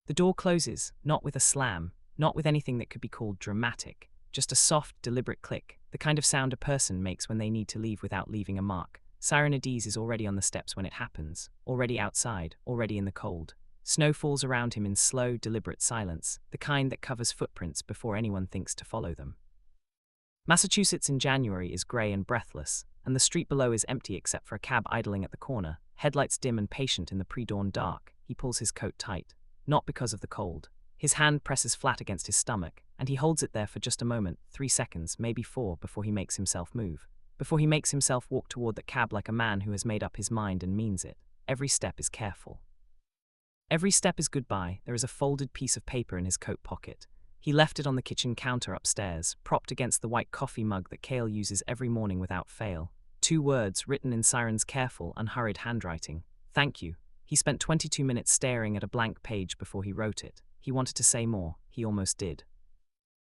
The door closes, not with a slam, not with anything that could be called dramatic, just a soft, deliberate click, the kind of sound a person makes when they need to leave without leaving a mark. Siren Adiz is already on the steps when it happens, already outside, already in the cold. Snow falls around him in slow, deliberate silence, the kind that covers footprints before anyone thinks to follow them. Massachusetts in January is grey and breathless, and the street below is empty except for a cab idling at the corner, headlights dim and patient in the pre-dawn dark. He pulls his coat tight, not because of the cold. His hand presses flat against his stomach, and he holds it there for just a moment, 3 seconds, maybe 4, before he makes himself move. Before he makes himself walk toward that cab like a man who has made up his mind and means it. Every step is careful. Every step is goodbye. There is a folded piece of paper in his coat pocket. He left it on the kitchen counter upstairs, propped against the white coffee mug that Kale uses every morning without fail. 2 words written in Siren's careful, unhurried handwriting. Thank you. He spent 22 minutes staring at a blank page before he wrote it. He wanted to say more. He almost did.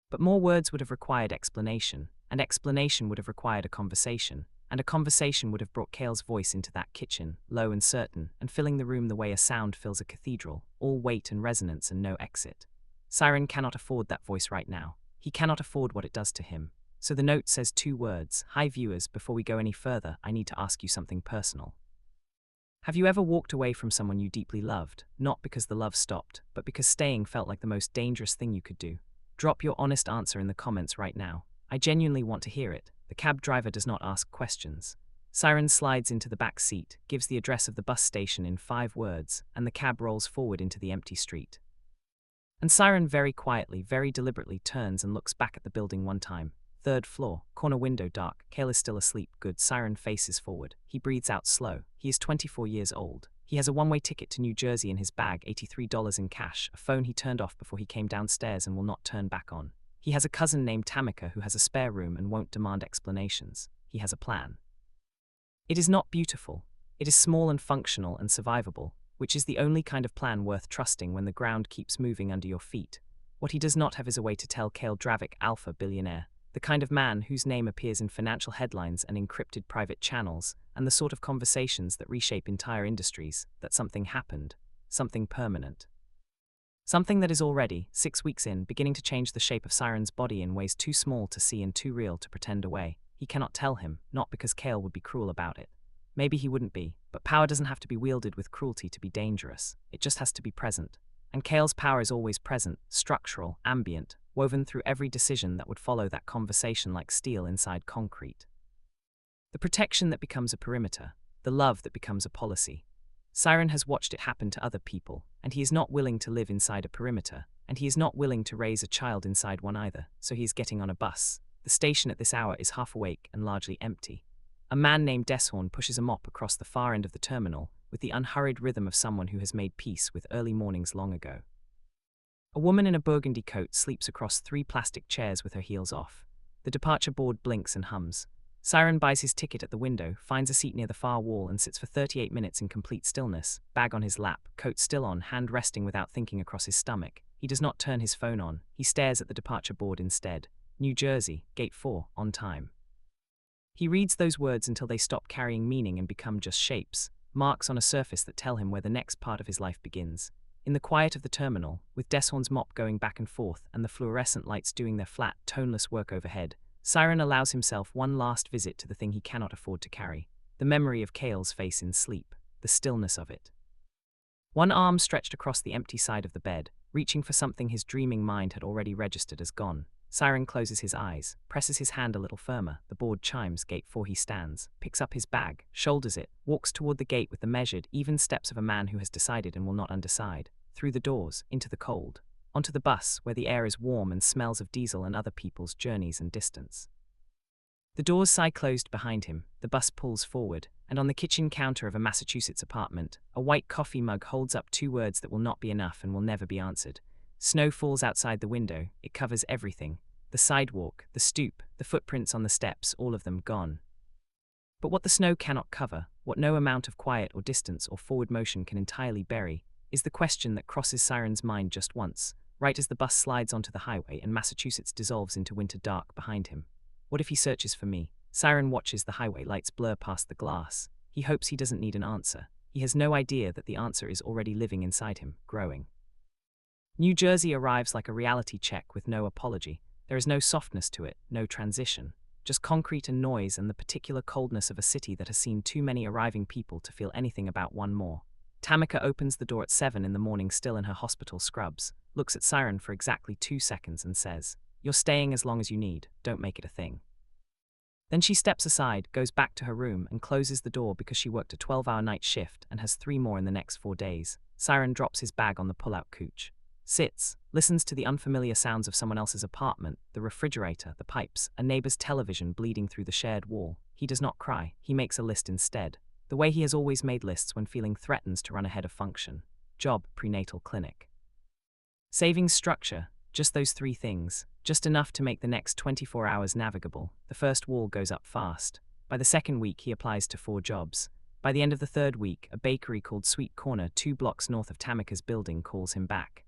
But more words would have required explanation, and explanation would have required a conversation, and a conversation would have brought Kale's voice into that kitchen, low and certain, and filling the room the way a sound fills a cathedral, all weight and resonance and no exit. Siren cannot afford that voice right now. He cannot afford what it does to him. So the note says 2 words. Hi viewers, before we go any further, I need to ask you something personal. Have you ever walked away from someone you deeply loved, not because the love stopped, but because staying felt like the most dangerous thing you could do? Drop your honest answer in the comments right now. I genuinely want to hear it. The cab driver does not ask questions. Siren slides into the back seat, gives the address of the bus station in 5 words, and the cab rolls forward into the empty street. And Siren very quietly, very deliberately turns and looks back at the building one time. 3rd floor, corner window dark. Kale is still asleep. Good. Siren faces forward. He breathes out slow. He is 24 years old. He has a one-way ticket to New Jersey in his bag, $83 in cash, a phone he turned off before he came downstairs and will not turn back on. He has a cousin named Tamika who has a spare room and won't demand explanations. He has a plan. It is not beautiful. It is small and functional and survivable, which is the only kind of plan worth trusting when the ground keeps moving under your feet. What he does not have is a way to tell Kale Dravik alpha billionaire, the kind of man whose name appears in financial headlines and encrypted private channels, and the sort of conversations that reshape entire industries, that something happened, something permanent. Something that is already, 6 weeks in, beginning to change the shape of Siren's body in ways too small to see and too real to pretend away. He cannot tell him, not because Kale would be cruel about it. Maybe he wouldn't be, but power doesn't have to be wielded with cruelty to be dangerous. It just has to be present. And Kale's power is always present, structural, ambient, woven through every decision that would follow that conversation like steel inside concrete. The protection that becomes a perimeter, the love that becomes a policy. Siren has watched it happen to other people, and he is not willing to live inside a perimeter, and he is not willing to raise a child inside one either, so he is getting on a bus. The station at this hour is half awake and largely empty. A man named Deshorn pushes a mop across the far end of the terminal, with the unhurried rhythm of someone who has made peace with early mornings long ago. A woman in a burgundy coat sleeps across 3 plastic chairs with her heels off. The departure board blinks and hums. Siren buys his ticket at the window, finds a seat near the far wall and sits for 38 minutes in complete stillness, bag on his lap, coat still on, hand resting without thinking across his stomach. He does not turn his phone on. He stares at the departure board instead. New Jersey, Gate 4, on time. He reads those words until they stop carrying meaning and become just shapes, marks on a surface that tell him where the next part of his life begins. In the quiet of the terminal, with Deshorn's mop going back and forth and the fluorescent lights doing their flat, toneless work overhead, Siren allows himself one last visit to the thing he cannot afford to carry, the memory of Kale's face in sleep, the stillness of it. One arm stretched across the empty side of the bed, reaching for something his dreaming mind had already registered as gone. Siren closes his eyes, presses his hand a little firmer. The board chimes. Gate 4. He stands, picks up his bag, shoulders it, walks toward the gate with the measured, even steps of a man who has decided and will not undecide. Through the doors, into the cold. Onto the bus, where the air is warm and smells of diesel and other people's journeys and distance. The doors sigh closed behind him, the bus pulls forward, and on the kitchen counter of a Massachusetts apartment, a white coffee mug holds up 2 words that will not be enough and will never be answered. Snow falls outside the window. It covers everything. The sidewalk, the stoop, the footprints on the steps, all of them gone. But what the snow cannot cover, what no amount of quiet or distance or forward motion can entirely bury, is the question that crosses Siren's mind just once, right as the bus slides onto the highway and Massachusetts dissolves into winter dark behind him. What if he searches for me? Siren watches the highway lights blur past the glass. He hopes he doesn't need an answer. He has no idea that the answer is already living inside him, growing. New Jersey arrives like a reality check with no apology. There is no softness to it, no transition. Just concrete and noise and the particular coldness of a city that has seen too many arriving people to feel anything about one more. Tamika opens the door at 7 in the morning still in her hospital scrubs, looks at Siren for exactly 2 seconds and says, "You're staying as long as you need, don't make it a thing." Then she steps aside, goes back to her room and closes the door because she worked a 12-hour night shift and has 3 more in the next 4 days. Siren drops his bag on the pull-out couch. Sits, listens to the unfamiliar sounds of someone else's apartment, the refrigerator, the pipes, a neighbor's television bleeding through the shared wall. He does not cry, he makes a list instead. The way he has always made lists when feeling threatens to run ahead of function. Job, prenatal clinic. Savings structure, just those 3 things, just enough to make the next 24 hours navigable. The first wall goes up fast. By the second week, he applies to 4 jobs. By the end of the third week, a bakery called Sweet Corner 2 blocks north of Tamika's building calls him back.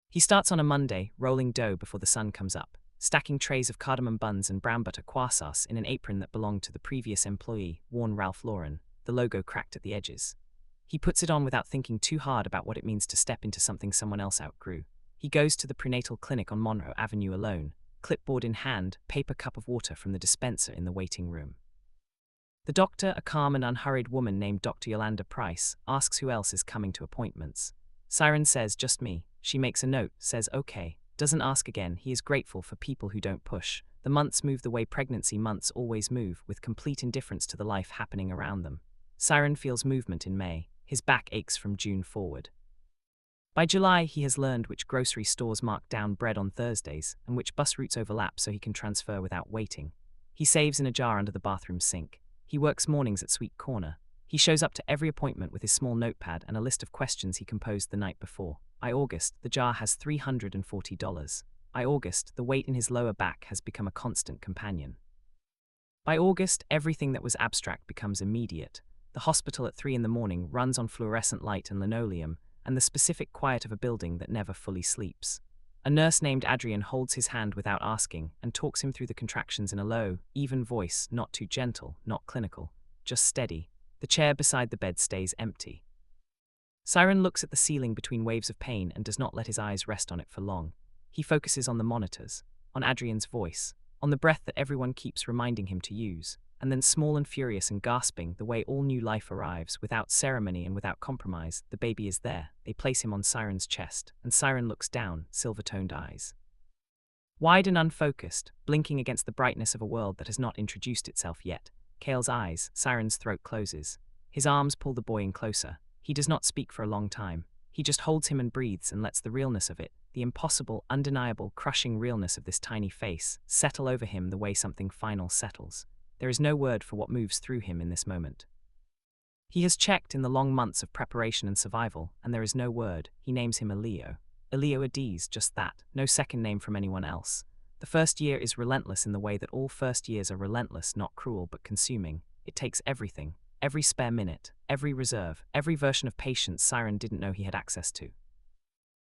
He starts on a Monday, rolling dough before the sun comes up, stacking trays of cardamom buns and brown butter croissants in an apron that belonged to the previous employee, worn Ralph Lauren, the logo cracked at the edges. He puts it on without thinking too hard about what it means to step into something someone else outgrew. He goes to the prenatal clinic on Monroe Avenue alone, clipboard in hand, paper cup of water from the dispenser in the waiting room. The doctor, a calm and unhurried woman named Dr. Yolanda Price, asks who else is coming to appointments. Siren says, "Just me." She makes a note, says okay, doesn't ask again. He is grateful for people who don't push. The months move the way pregnancy months always move, with complete indifference to the life happening around them. Siren feels movement in May. His back aches from June forward. By July, he has learned which grocery stores mark down bread on Thursdays and which bus routes overlap so he can transfer without waiting. He saves in a jar under the bathroom sink. He works mornings at Sweet Corner. He shows up to every appointment with his small notepad and a list of questions he composed the night before. By August, the jar has $340. By August, the weight in his lower back has become a constant companion. By August, everything that was abstract becomes immediate. The hospital at 3 in the morning runs on fluorescent light and linoleum, and the specific quiet of a building that never fully sleeps. A nurse named Adrian holds his hand without asking and talks him through the contractions in a low, even voice, not too gentle, not clinical, just steady. The chair beside the bed stays empty. Siren looks at the ceiling between waves of pain and does not let his eyes rest on it for long. He focuses on the monitors, on Adrian's voice, on the breath that everyone keeps reminding him to use, and then small and furious and gasping the way all new life arrives, without ceremony and without compromise. The baby is there. They place him on Siren's chest, and Siren looks down, silver-toned eyes wide and unfocused, blinking against the brightness of a world that has not introduced itself yet. Kale's eyes, Siren's throat closes. His arms pull the boy in closer. He does not speak for a long time. He just holds him and breathes and lets the realness of it, the impossible, undeniable, crushing realness of this tiny face, settle over him the way something final settles. There is no word for what moves through him in this moment. He has checked in the long months of preparation and survival, and there is no word. He names him Elio. Elio Adiz, just that, no second name from anyone else. The first year is relentless in the way that all first years are relentless, not cruel but consuming. It takes everything. Every spare minute, every reserve, every version of patience Siren didn't know he had access to.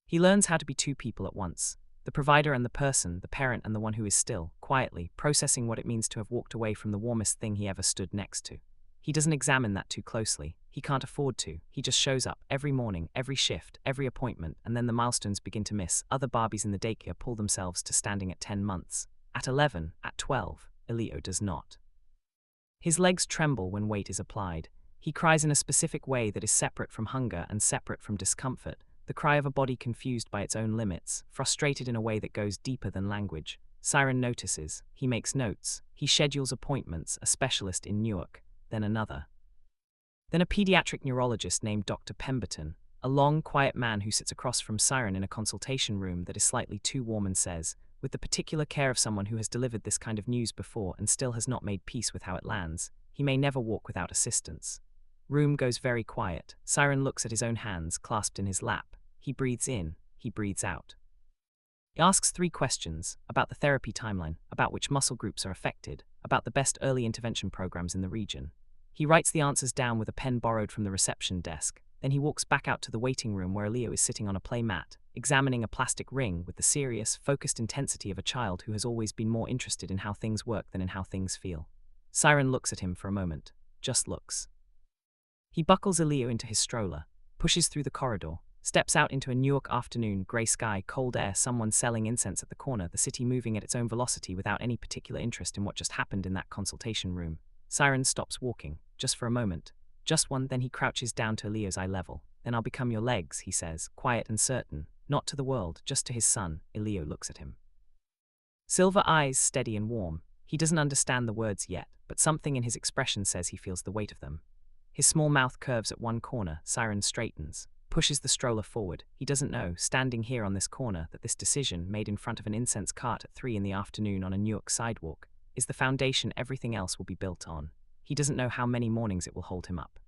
He learns how to be 2 people at once, the provider and the person, the parent and the one who is still, quietly, processing what it means to have walked away from the warmest thing he ever stood next to. He doesn't examine that too closely. He can't afford to. He just shows up every morning, every shift, every appointment, and then the milestones begin to miss. Other Barbies in the daycare pull themselves to standing at 10 months. At 11, at 12, Elio does not. His legs tremble when weight is applied. He cries in a specific way that is separate from hunger and separate from discomfort, the cry of a body confused by its own limits, frustrated in a way that goes deeper than language. Siren notices. He makes notes. He schedules appointments, a specialist in Newark, then another. Then a pediatric neurologist named Dr. Pemberton, a long, quiet man who sits across from Siren in a consultation room that is slightly too warm and says, with the particular care of someone who has delivered this kind of news before and still has not made peace with how it lands, he may never walk without assistance. Room goes very quiet. Siren looks at his own hands clasped in his lap. He breathes in, he breathes out. He asks 3 questions, about the therapy timeline, about which muscle groups are affected, about the best early intervention programs in the region. He writes the answers down with a pen borrowed from the reception desk. Then he walks back out to the waiting room where Leo is sitting on a play mat, examining a plastic ring with the serious, focused intensity of a child who has always been more interested in how things work than in how things feel. Siren looks at him for a moment, just looks. He buckles Elio into his stroller, pushes through the corridor, Steps out into a New York afternoon, grey sky, cold air, someone selling incense at the corner, the city moving at its own velocity without any particular interest in what just happened in that consultation room. Siren stops walking, just for a moment. Just one, then he crouches down to Leo's eye level. Then I'll become your legs, he says, quiet and certain. Not to the world, just to his son. Leo looks at him. Silver eyes, steady and warm. He doesn't understand the words yet, but something in his expression says he feels the weight of them. His small mouth curves at one corner. Siren straightens, pushes the stroller forward. He doesn't know, standing here on this corner, that this decision, made in front of an incense cart at 3 in the afternoon on a New York sidewalk, is the foundation everything else will be built on. He doesn't know how many mornings it will hold him up.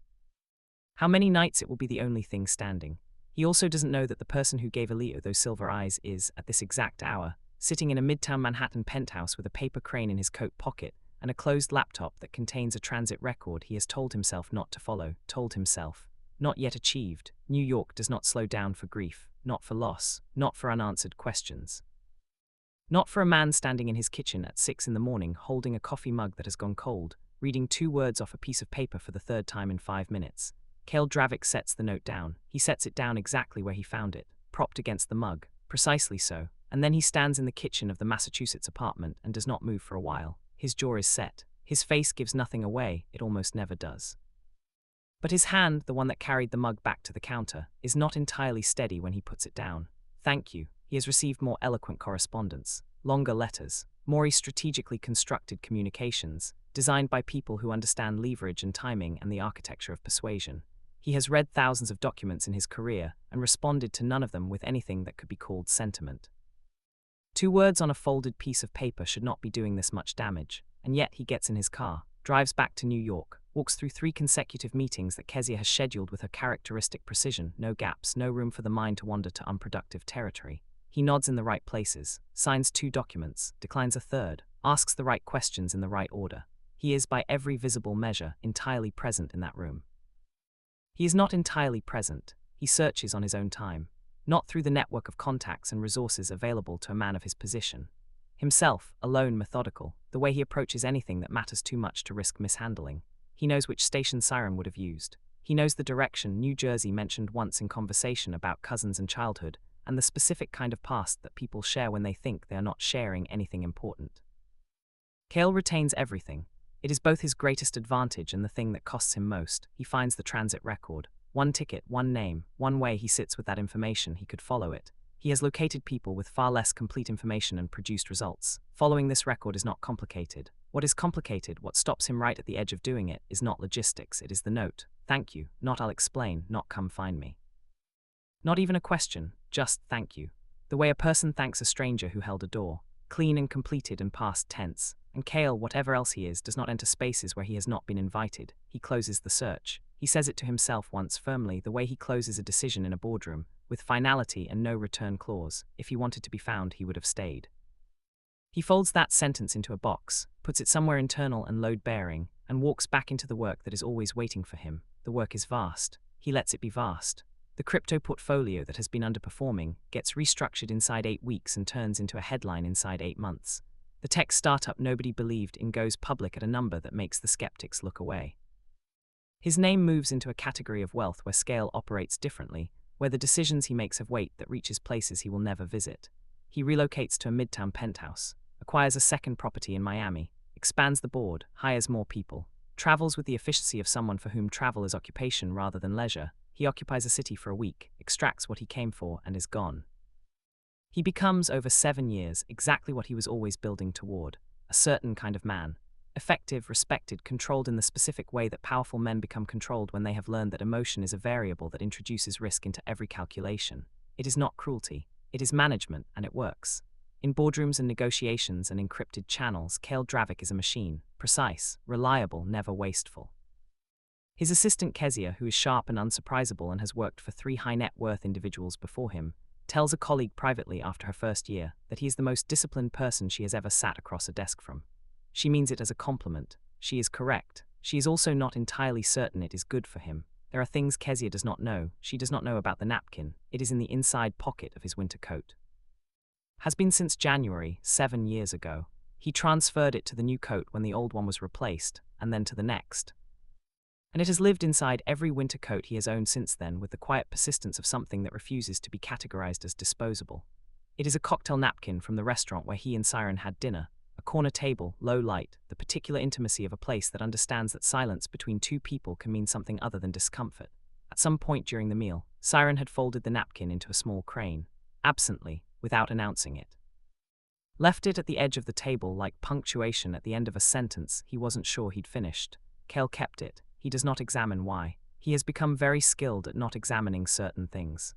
How many nights it will be the only thing standing. He also doesn't know that the person who gave Leo those silver eyes is, at this exact hour, sitting in a midtown Manhattan penthouse with a paper crane in his coat pocket and a closed laptop that contains a transit record he has told himself not to follow, told himself, not yet achieved. New York does not slow down for grief, not for loss, not for unanswered questions. Not for a man standing in his kitchen at 6 in the morning holding a coffee mug that has gone cold, reading 2 words off a piece of paper for the 3rd time in 5 minutes. Kale Dravik sets the note down. He sets it down exactly where he found it, propped against the mug, precisely so, and then he stands in the kitchen of the Massachusetts apartment and does not move for a while. His jaw is set. His face gives nothing away, it almost never does. But his hand, the one that carried the mug back to the counter, is not entirely steady when he puts it down. Thank you. He has received more eloquent correspondence, longer letters, more strategically constructed communications, designed by people who understand leverage and timing and the architecture of persuasion. He has read thousands of documents in his career and responded to none of them with anything that could be called sentiment. 2 words on a folded piece of paper should not be doing this much damage, and yet he gets in his car, drives back to New York, walks through 3 consecutive meetings that Kezia has scheduled with her characteristic precision, no gaps, no room for the mind to wander to unproductive territory. He nods in the right places, signs 2 documents, declines a 3rd, asks the right questions in the right order. He is, by every visible measure, entirely present in that room. He is not entirely present. He searches on his own time, not through the network of contacts and resources available to a man of his position. Himself, alone, methodical, the way he approaches anything that matters too much to risk mishandling. He knows which station Siren would have used. He knows the direction New Jersey mentioned once in conversation about cousins and childhood, and the specific kind of past that people share when they think they are not sharing anything important. Kale retains everything. It is both his greatest advantage and the thing that costs him most. He finds the transit record. 1 ticket, 1 name, 1 way he sits with that information, he could follow it. He has located people with far less complete information and produced results. Following this record is not complicated. What is complicated, what stops him right at the edge of doing it, is not logistics, it is the note. Thank you, not I'll explain, not come find me. Not even a question, just thank you. The way a person thanks a stranger who held a door. Clean and completed and past tense. And Kale, whatever else he is, does not enter spaces where he has not been invited. He closes the search. He says it to himself once firmly, the way he closes a decision in a boardroom, with finality and no return clause. If he wanted to be found, he would have stayed. He folds that sentence into a box, puts it somewhere internal and load-bearing, and walks back into the work that is always waiting for him. The work is vast. He lets it be vast. The crypto portfolio that has been underperforming gets restructured inside 8 weeks and turns into a headline inside 8 months. The tech startup nobody believed in goes public at a number that makes the skeptics look away. His name moves into a category of wealth where scale operates differently, where the decisions he makes have weight that reaches places he will never visit. He relocates to a midtown penthouse, acquires a second property in Miami, expands the board, hires more people, travels with the efficiency of someone for whom travel is occupation rather than leisure. He occupies a city for a week, extracts what he came for, and is gone. He becomes, over 7 years, exactly what he was always building toward, a certain kind of man. Effective, respected, controlled in the specific way that powerful men become controlled when they have learned that emotion is a variable that introduces risk into every calculation. It is not cruelty. It is management, and it works. In boardrooms and negotiations and encrypted channels, Kale Dravik is a machine, precise, reliable, never wasteful. His assistant Kezia, who is sharp and unsurprisable and has worked for 3 high-net-worth individuals before him, tells a colleague privately after her first year that he is the most disciplined person she has ever sat across a desk from. She means it as a compliment. She is correct. She is also not entirely certain it is good for him. There are things Kezia does not know. She does not know about the napkin. It is in the inside pocket of his winter coat. Has been since January, 7 years ago. He transferred it to the new coat when the old one was replaced, and then to the next. And it has lived inside every winter coat he has owned since then with the quiet persistence of something that refuses to be categorized as disposable. It is a cocktail napkin from the restaurant where he and Siren had dinner, a corner table, low light, the particular intimacy of a place that understands that silence between two people can mean something other than discomfort. At some point during the meal, Siren had folded the napkin into a small crane, absently, without announcing it. Left it at the edge of the table like punctuation at the end of a sentence he wasn't sure he'd finished. Kale kept it. He does not examine why. He has become very skilled at not examining certain things.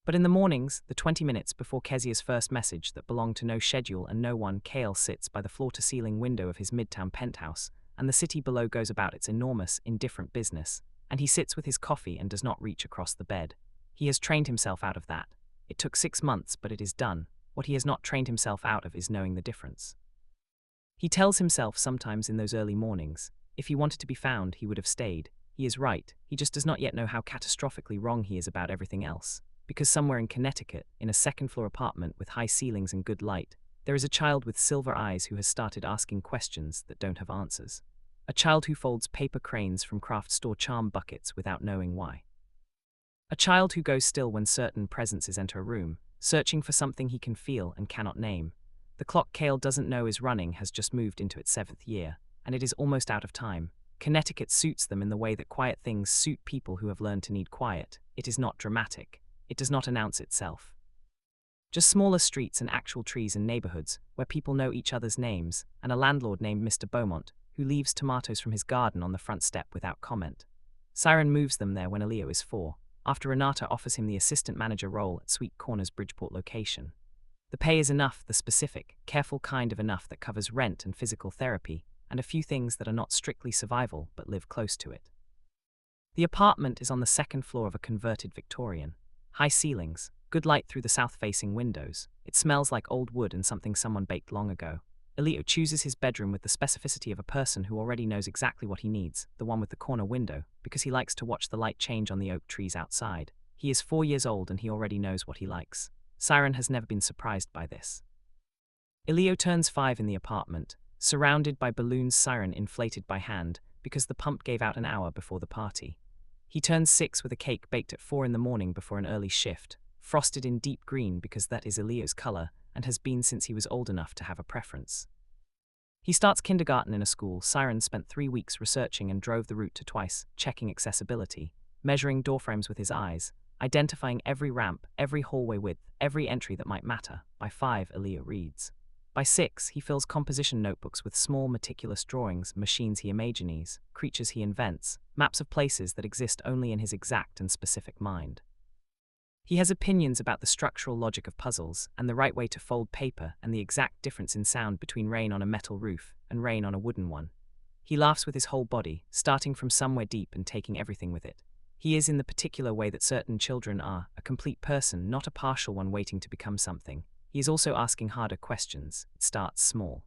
But in the mornings, the 20 minutes before Kezia's first message that belonged to no schedule and no one, Kale sits by the floor-to-ceiling window of his midtown penthouse, and the city below goes about its enormous, indifferent business, and he sits with his coffee and does not reach across the bed. He has trained himself out of that. It took 6 months, but it is done. What he has not trained himself out of is knowing the difference. He tells himself sometimes in those early mornings, if he wanted to be found, he would have stayed. He is right, he just does not yet know how catastrophically wrong he is about everything else. Because somewhere in Connecticut, in a second-floor apartment with high ceilings and good light, there is a child with silver eyes who has started asking questions that don't have answers. A child who folds paper cranes from craft store charm buckets without knowing why. A child who goes still when certain presences enter a room, searching for something he can feel and cannot name. The clock Kale doesn't know is running has just moved into its 7th year, and it is almost out of time. Connecticut suits them in the way that quiet things suit people who have learned to need quiet. It is not dramatic. It does not announce itself. Just smaller streets and actual trees and neighborhoods where people know each other's names, and a landlord named Mr. Beaumont, who leaves tomatoes from his garden on the front step without comment. Siren moves them there when Elio is 4, after Renata offers him the assistant manager role at Sweet Corner's Bridgeport location. The pay is enough, the specific, careful kind of enough that covers rent and physical therapy, and a few things that are not strictly survival but live close to it. The apartment is on the 2nd floor of a converted Victorian. High ceilings, good light through the south-facing windows. It smells like old wood and something someone baked long ago. Elio chooses his bedroom with the specificity of a person who already knows exactly what he needs, the one with the corner window, because he likes to watch the light change on the oak trees outside. He is 4 years old and he already knows what he likes. Siren has never been surprised by this. Elio turns 5 in the apartment, surrounded by balloons, Siren inflated by hand, because the pump gave out an hour before the party. He turns 6 with a cake baked at 4 in the morning before an early shift, frosted in deep green because that is Elio's color, and has been since he was old enough to have a preference. He starts kindergarten in a school Siren spent 3 weeks researching and drove the route to twice, checking accessibility, measuring doorframes with his eyes, identifying every ramp, every hallway width, every entry that might matter. By 5, Elio reads. By 6, he fills composition notebooks with small, meticulous drawings, machines he imagines, creatures he invents, maps of places that exist only in his exact and specific mind. He has opinions about the structural logic of puzzles, and the right way to fold paper, and the exact difference in sound between rain on a metal roof and rain on a wooden one. He laughs with his whole body, starting from somewhere deep and taking everything with it. He is in the particular way that certain children are, a complete person, not a partial one waiting to become something. He is also asking harder questions. It starts small.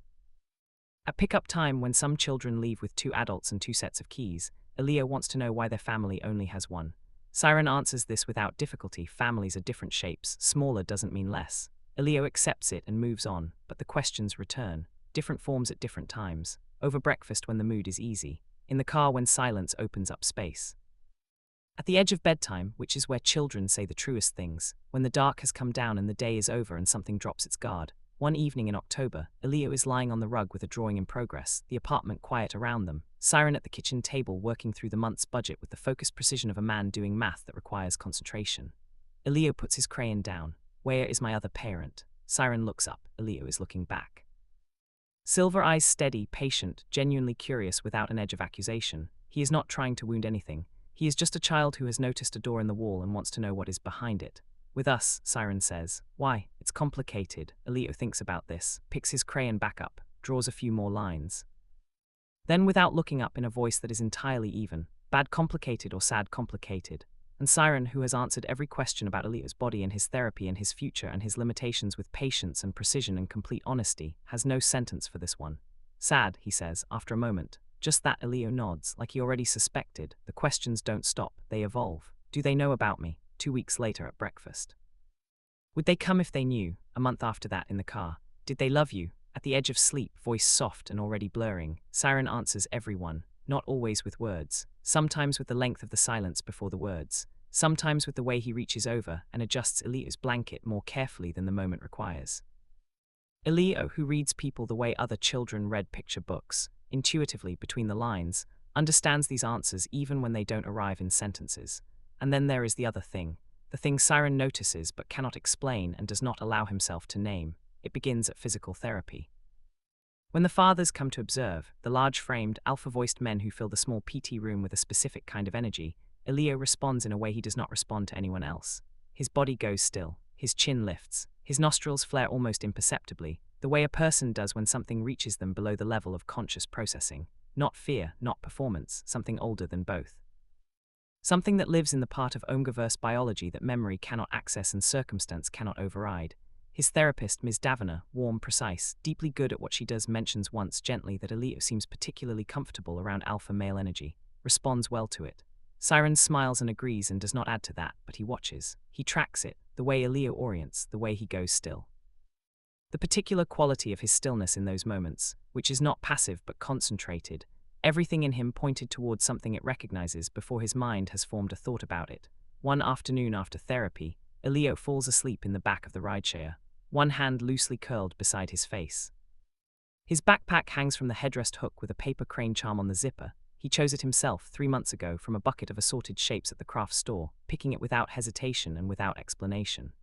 At pickup time, when some children leave with 2 adults and 2 sets of keys, Elio wants to know why their family only has one. Siren answers this without difficulty. Families are different shapes. Smaller doesn't mean less. Elio accepts it and moves on, but the questions return. Different forms at different times. Over breakfast when the mood is easy. In the car when silence opens up space. At the edge of bedtime, which is where children say the truest things, when the dark has come down and the day is over and something drops its guard. One evening in October, Elio is lying on the rug with a drawing in progress, the apartment quiet around them, Siren at the kitchen table working through the month's budget with the focused precision of a man doing math that requires concentration. Elio puts his crayon down. Where is my other parent? Siren looks up. Elio is looking back. Silver eyes steady, patient, genuinely curious without an edge of accusation. He is not trying to wound anything. He is just a child who has noticed a door in the wall and wants to know what is behind it. With us, Siren says. Why? It's complicated. Elio thinks about this, picks his crayon back up, draws a few more lines. Then, without looking up, in a voice that is entirely even, bad complicated or sad complicated. And Siren, who has answered every question about Elio's body and his therapy and his future and his limitations with patience and precision and complete honesty, has no sentence for this one. Sad, he says, after a moment. Just that. Elio nods, like he already suspected. The questions don't stop, they evolve. Do they know about me? 2 weeks later at breakfast. Would they come if they knew? A month after that in the car. Did they love you? At the edge of sleep, voice soft and already blurring, Siren answers everyone. not always with words, sometimes with the length of the silence before the words, sometimes with the way he reaches over and adjusts Elio's blanket more carefully than the moment requires. Elio, who reads people the way other children read picture books, intuitively between the lines, understands these answers even when they don't arrive in sentences. And then there is the other thing, the thing Siren notices but cannot explain and does not allow himself to name. It begins at physical therapy. When the fathers come to observe, the large-framed, alpha-voiced men who fill the small PT room with a specific kind of energy, Elio responds in a way he does not respond to anyone else. His body goes still, his chin lifts, his nostrils flare almost imperceptibly, the way a person does when something reaches them below the level of conscious processing. Not fear, not performance, something older than both. Something that lives in the part of Omegaverse biology that memory cannot access and circumstance cannot override. His therapist, Ms. Davenor, warm, precise, deeply good at what she does, mentions once gently that Elio seems particularly comfortable around alpha male energy, responds well to it. Siren smiles and agrees and does not add to that, but he watches. He tracks it, the way Elio orients, the way he goes still. The particular quality of his stillness in those moments, which is not passive but concentrated, everything in him pointed towards something it recognizes before his mind has formed a thought about it. One afternoon after therapy, Elio falls asleep in the back of the rideshare, one hand loosely curled beside his face. His backpack hangs from the headrest hook with a paper crane charm on the zipper. He chose it himself 3 months ago from a bucket of assorted shapes at the craft store, picking it without hesitation and without explanation.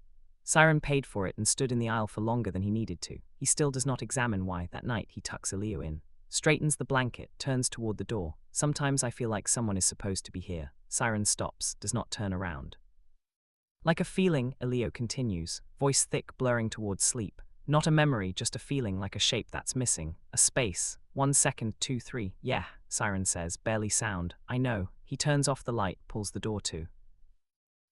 Siren paid for it and stood in the aisle for longer than he needed to. He still does not examine why. That night he tucks Elio in, straightens the blanket, turns toward the door. Sometimes I feel like someone is supposed to be here. Siren stops, does not turn around. Like a feeling, Elio continues, voice thick, blurring towards sleep. Not a memory, just a feeling, like a shape that's missing. A space. 1 second, 2, 3. Yeah, Siren says, barely sound. I know. He turns off the light, pulls the door to.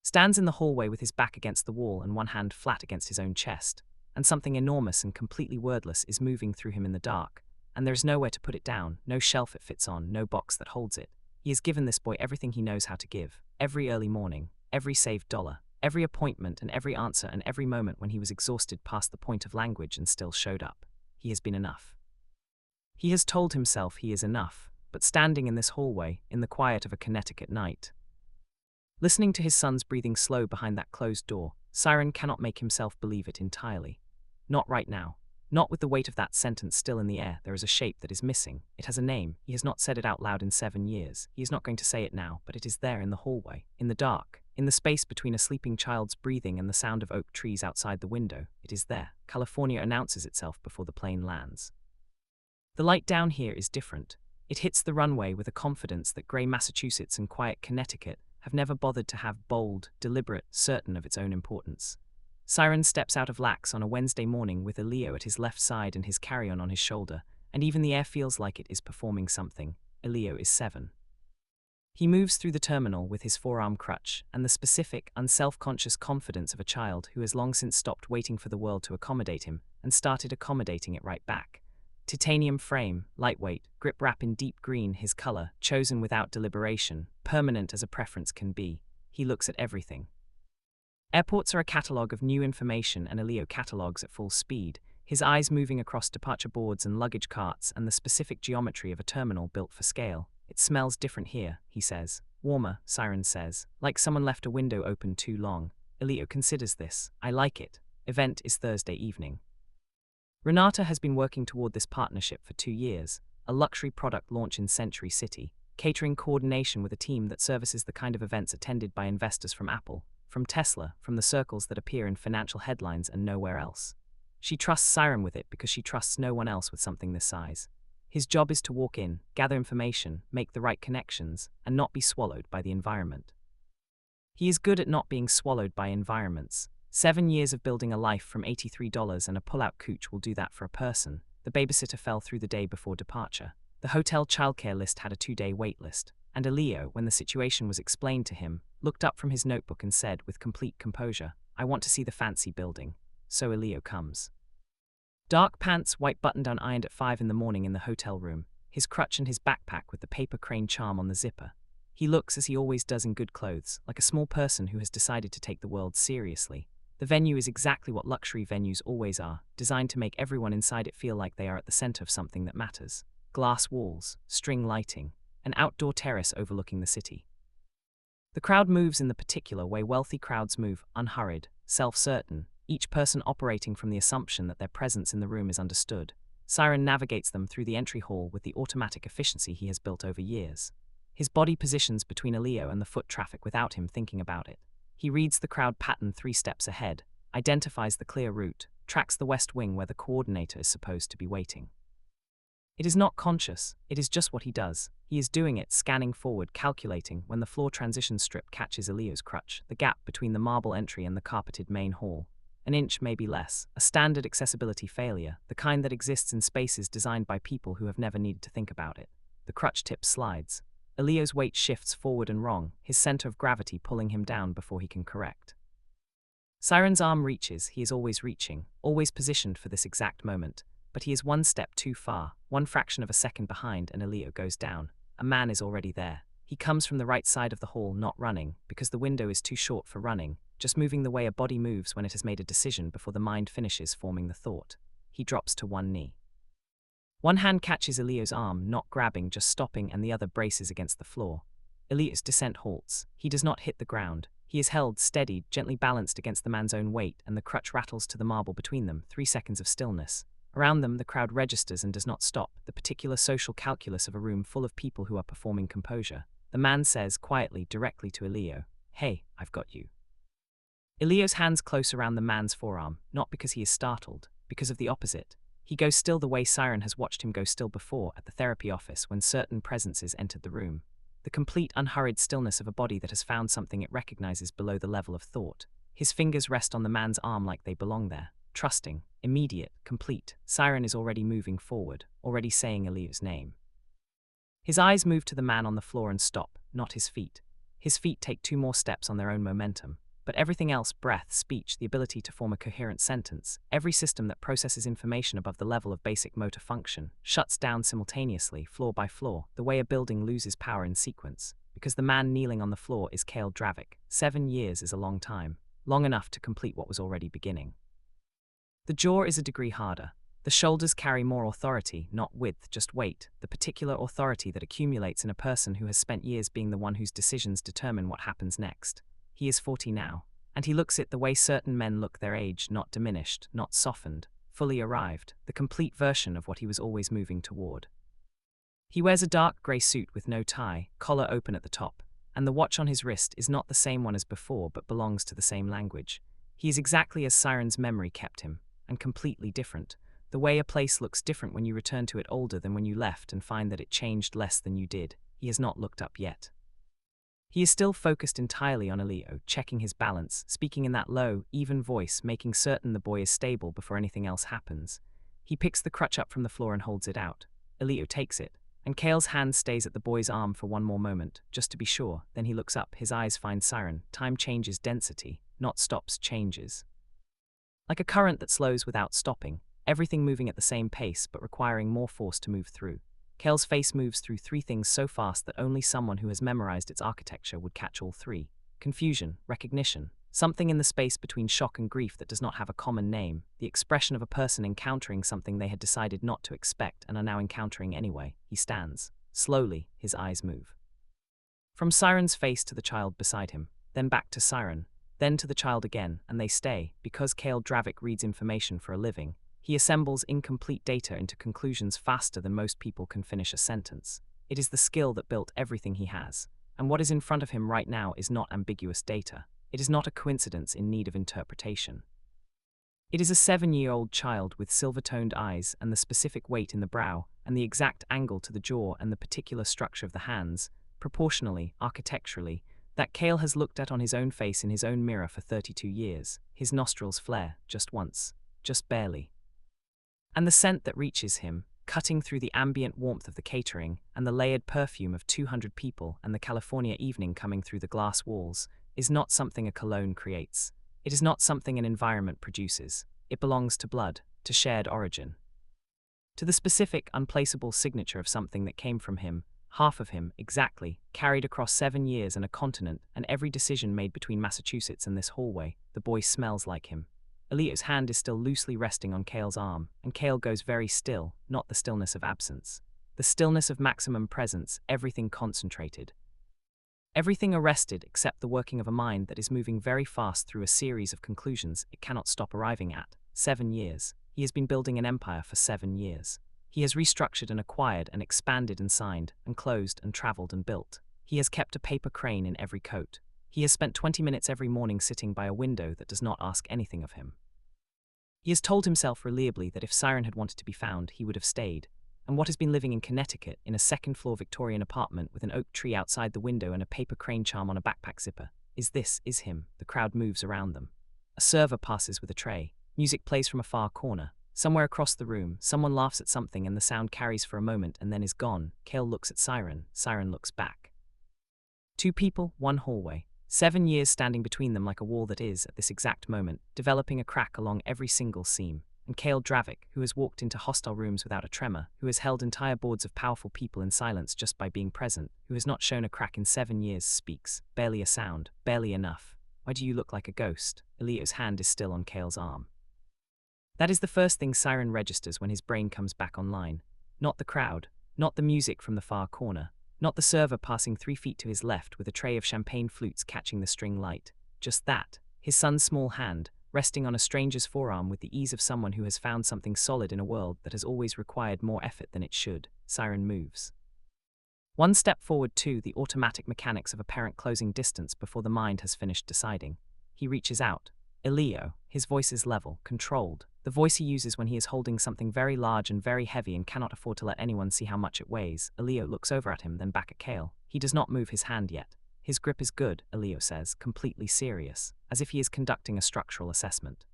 Stands in the hallway with his back against the wall and one hand flat against his own chest. And something enormous and completely wordless is moving through him in the dark. And there is nowhere to put it down, no shelf it fits on, no box that holds it. He has given this boy everything he knows how to give. Every early morning, every saved dollar. Every appointment and every answer and every moment when he was exhausted past the point of language and still showed up. He has been enough. He has told himself he is enough, but standing in this hallway, in the quiet of a Connecticut night, listening to his son's breathing slow behind that closed door, Siren cannot make himself believe it entirely. Not right now. Not with the weight of that sentence still in the air. There is a shape that is missing. It has a name. He has not said it out loud in 7 years. He is not going to say it now, but it is there in the hallway, in the dark, in the space between a sleeping child's breathing and the sound of oak trees outside the window. It is there. California announces itself before the plane lands. The light down here is different. It hits the runway with a confidence that gray Massachusetts and quiet Connecticut have never bothered to have, bold, deliberate, certain of its own importance. Siren steps out of Lax on a Wednesday morning with Elio at his left side and his carry-on on his shoulder, and even the air feels like it is performing something. Elio is 7. He moves through the terminal with his forearm crutch and the specific, unself-conscious confidence of a child who has long since stopped waiting for the world to accommodate him and started accommodating it right back. Titanium frame, lightweight, grip wrap in deep green, his color, chosen without deliberation, permanent as a preference can be. He looks at everything. Airports are a catalogue of new information and Elio catalogues at full speed, his eyes moving across departure boards and luggage carts and the specific geometry of a terminal built for scale. It smells different here, he says. Warmer, Siren says, like someone left a window open too long. Elio considers this. I like it. Event is Thursday evening. Renata has been working toward this partnership for 2 years, a luxury product launch in Century City, catering coordination with a team that services the kind of events attended by investors from Apple, from Tesla, from the circles that appear in financial headlines and nowhere else. She trusts Siren with it because she trusts no one else with something this size. His job is to walk in, gather information, make the right connections, and not be swallowed by the environment. He is good at not being swallowed by environments. 7 years of building a life from $83 and a pull-out couch will do that for a person. The babysitter fell through the day before departure. The hotel childcare list had a 2-day wait list. And Elio, when the situation was explained to him, looked up from his notebook and said with complete composure, I want to see the fancy building. So Elio comes. Dark pants, white button-down ironed at 5 in the morning in the hotel room, his crutch and his backpack with the paper crane charm on the zipper. He looks, as he always does in good clothes, like a small person who has decided to take the world seriously. The venue is exactly what luxury venues always are, designed to make everyone inside it feel like they are at the center of something that matters. Glass walls, string lighting, an outdoor terrace overlooking the city. The crowd moves in the particular way wealthy crowds move, unhurried, self-certain, each person operating from the assumption that their presence in the room is understood. Siren navigates them through the entry hall with the automatic efficiency he has built over years. His body positions between Elio and the foot traffic without him thinking about it. He reads the crowd pattern 3 steps ahead, identifies the clear route, tracks the west wing where the coordinator is supposed to be waiting. It is not conscious, it is just what he does. He is doing it, scanning forward, calculating, when the floor transition strip catches Elio's crutch, the gap between the marble entry and the carpeted main hall. An inch, maybe less, a standard accessibility failure, the kind that exists in spaces designed by people who have never needed to think about it. The crutch tip slides. Elio's weight shifts forward and wrong, his center of gravity pulling him down before he can correct. Siren's arm reaches, he is always reaching, always positioned for this exact moment. But he is one step too far, one fraction of a second behind, and Elio goes down. A man is already there. He comes from the right side of the hall, not running, because the window is too short for running, just moving the way a body moves when it has made a decision before the mind finishes forming the thought. He drops to one knee. One hand catches Elio's arm, not grabbing, just stopping, and the other braces against the floor. Elio's descent halts. He does not hit the ground. He is held, steadied, gently balanced against the man's own weight, and the crutch rattles to the marble between them. 3 seconds of stillness. Around them, the crowd registers and does not stop, the particular social calculus of a room full of people who are performing composure. The man says, quietly, directly to Elio, "Hey, I've got you." Elio's hands close around the man's forearm, not because he is startled, because of the opposite. He goes still the way Siren has watched him go still before at the therapy office when certain presences entered the room. The complete, unhurried stillness of a body that has found something it recognizes below the level of thought. His fingers rest on the man's arm like they belong there. Trusting, immediate, complete. Siren is already moving forward, already saying Elio's name. His eyes move to the man on the floor and stop, not his feet. His feet take 2 more steps on their own momentum. But everything else, breath, speech, the ability to form a coherent sentence, every system that processes information above the level of basic motor function, shuts down simultaneously, floor by floor, the way a building loses power in sequence. Because the man kneeling on the floor is Kale Dravik. 7 years is a long time, long enough to complete what was already beginning. The jaw is a degree harder. The shoulders carry more authority, not width, just weight, the particular authority that accumulates in a person who has spent years being the one whose decisions determine what happens next. He is 40 now, and he looks it the way certain men look their age, not diminished, not softened, fully arrived, the complete version of what he was always moving toward. He wears a dark grey suit with no tie, collar open at the top, and the watch on his wrist is not the same one as before but belongs to the same language. He is exactly as Siren's memory kept him, and completely different. The way a place looks different when you return to it older than when you left and find that it changed less than you did. He has not looked up yet. He is still focused entirely on Elio, checking his balance, speaking in that low, even voice, making certain the boy is stable before anything else happens. He picks the crutch up from the floor and holds it out. Elio takes it, and Kale's hand stays at the boy's arm for one more moment, just to be sure. Then he looks up, his eyes find Siren. Time changes density, not stops, changes. Like a current that slows without stopping, everything moving at the same pace but requiring more force to move through. Kale's face moves through 3 things so fast that only someone who has memorized its architecture would catch all 3. Confusion, recognition, something in the space between shock and grief that does not have a common name, the expression of a person encountering something they had decided not to expect and are now encountering anyway. He stands. Slowly, his eyes move. From Siren's face to the child beside him, then back to Siren, then to the child again, and they stay. Because Kale Dravik reads information for a living, he assembles incomplete data into conclusions faster than most people can finish a sentence. It is the skill that built everything he has, and what is in front of him right now is not ambiguous data. It is not a coincidence in need of interpretation. It is a 7-year-old child with silver-toned eyes and the specific weight in the brow and the exact angle to the jaw and the particular structure of the hands, proportionally, architecturally, that Kale has looked at on his own face in his own mirror for 32 years. His nostrils flare, just once, just barely. And the scent that reaches him, cutting through the ambient warmth of the catering and the layered perfume of 200 people and the California evening coming through the glass walls, is not something a cologne creates. It is not something an environment produces. It belongs to blood, to shared origin. To the specific, unplaceable signature of something that came from him, half of him, exactly, carried across 7 years and a continent, and every decision made between Massachusetts and this hallway. The boy smells like him. Elio's hand is still loosely resting on Kale's arm, and Kale goes very still, not the stillness of absence. the stillness of maximum presence, everything concentrated. Everything arrested except the working of a mind that is moving very fast through a series of conclusions it cannot stop arriving at. 7 years. He has been building an empire for 7 years. He has restructured and acquired and expanded and signed and closed and traveled and built. He has kept a paper crane in every coat. He has spent 20 minutes every morning sitting by a window that does not ask anything of him. He has told himself reliably that if Siren had wanted to be found, he would have stayed. And what has been living in Connecticut in a second-floor Victorian apartment with an oak tree outside the window and a paper crane charm on a backpack zipper is him. The crowd moves around them. A server passes with a tray. Music plays from a far corner. Somewhere across the room, someone laughs at something and the sound carries for a moment and then is gone. Kale looks at Siren. Siren looks back. 2 people, 1 hallway. 7 years standing between them like a wall that is, at this exact moment, developing a crack along every single seam. And Kale Dravik, who has walked into hostile rooms without a tremor, who has held entire boards of powerful people in silence just by being present, who has not shown a crack in 7 years, speaks. Barely a sound, barely enough. Why do you look like a ghost? Elio's hand is still on Kale's arm. That is the first thing Siren registers when his brain comes back online. Not the crowd, not the music from the far corner, not the server passing 3 feet to his left with a tray of champagne flutes catching the string light. Just that, his son's small hand, resting on a stranger's forearm with the ease of someone who has found something solid in a world that has always required more effort than it should. Siren moves. 1 step forward to the automatic mechanics of apparent closing distance before the mind has finished deciding. He reaches out. Elio, his voice is level, controlled, the voice he uses when he is holding something very large and very heavy and cannot afford to let anyone see how much it weighs. Elio looks over at him, then back at Kale. He does not move his hand yet. His grip is good, Elio says, completely serious, as if he is conducting a structural assessment.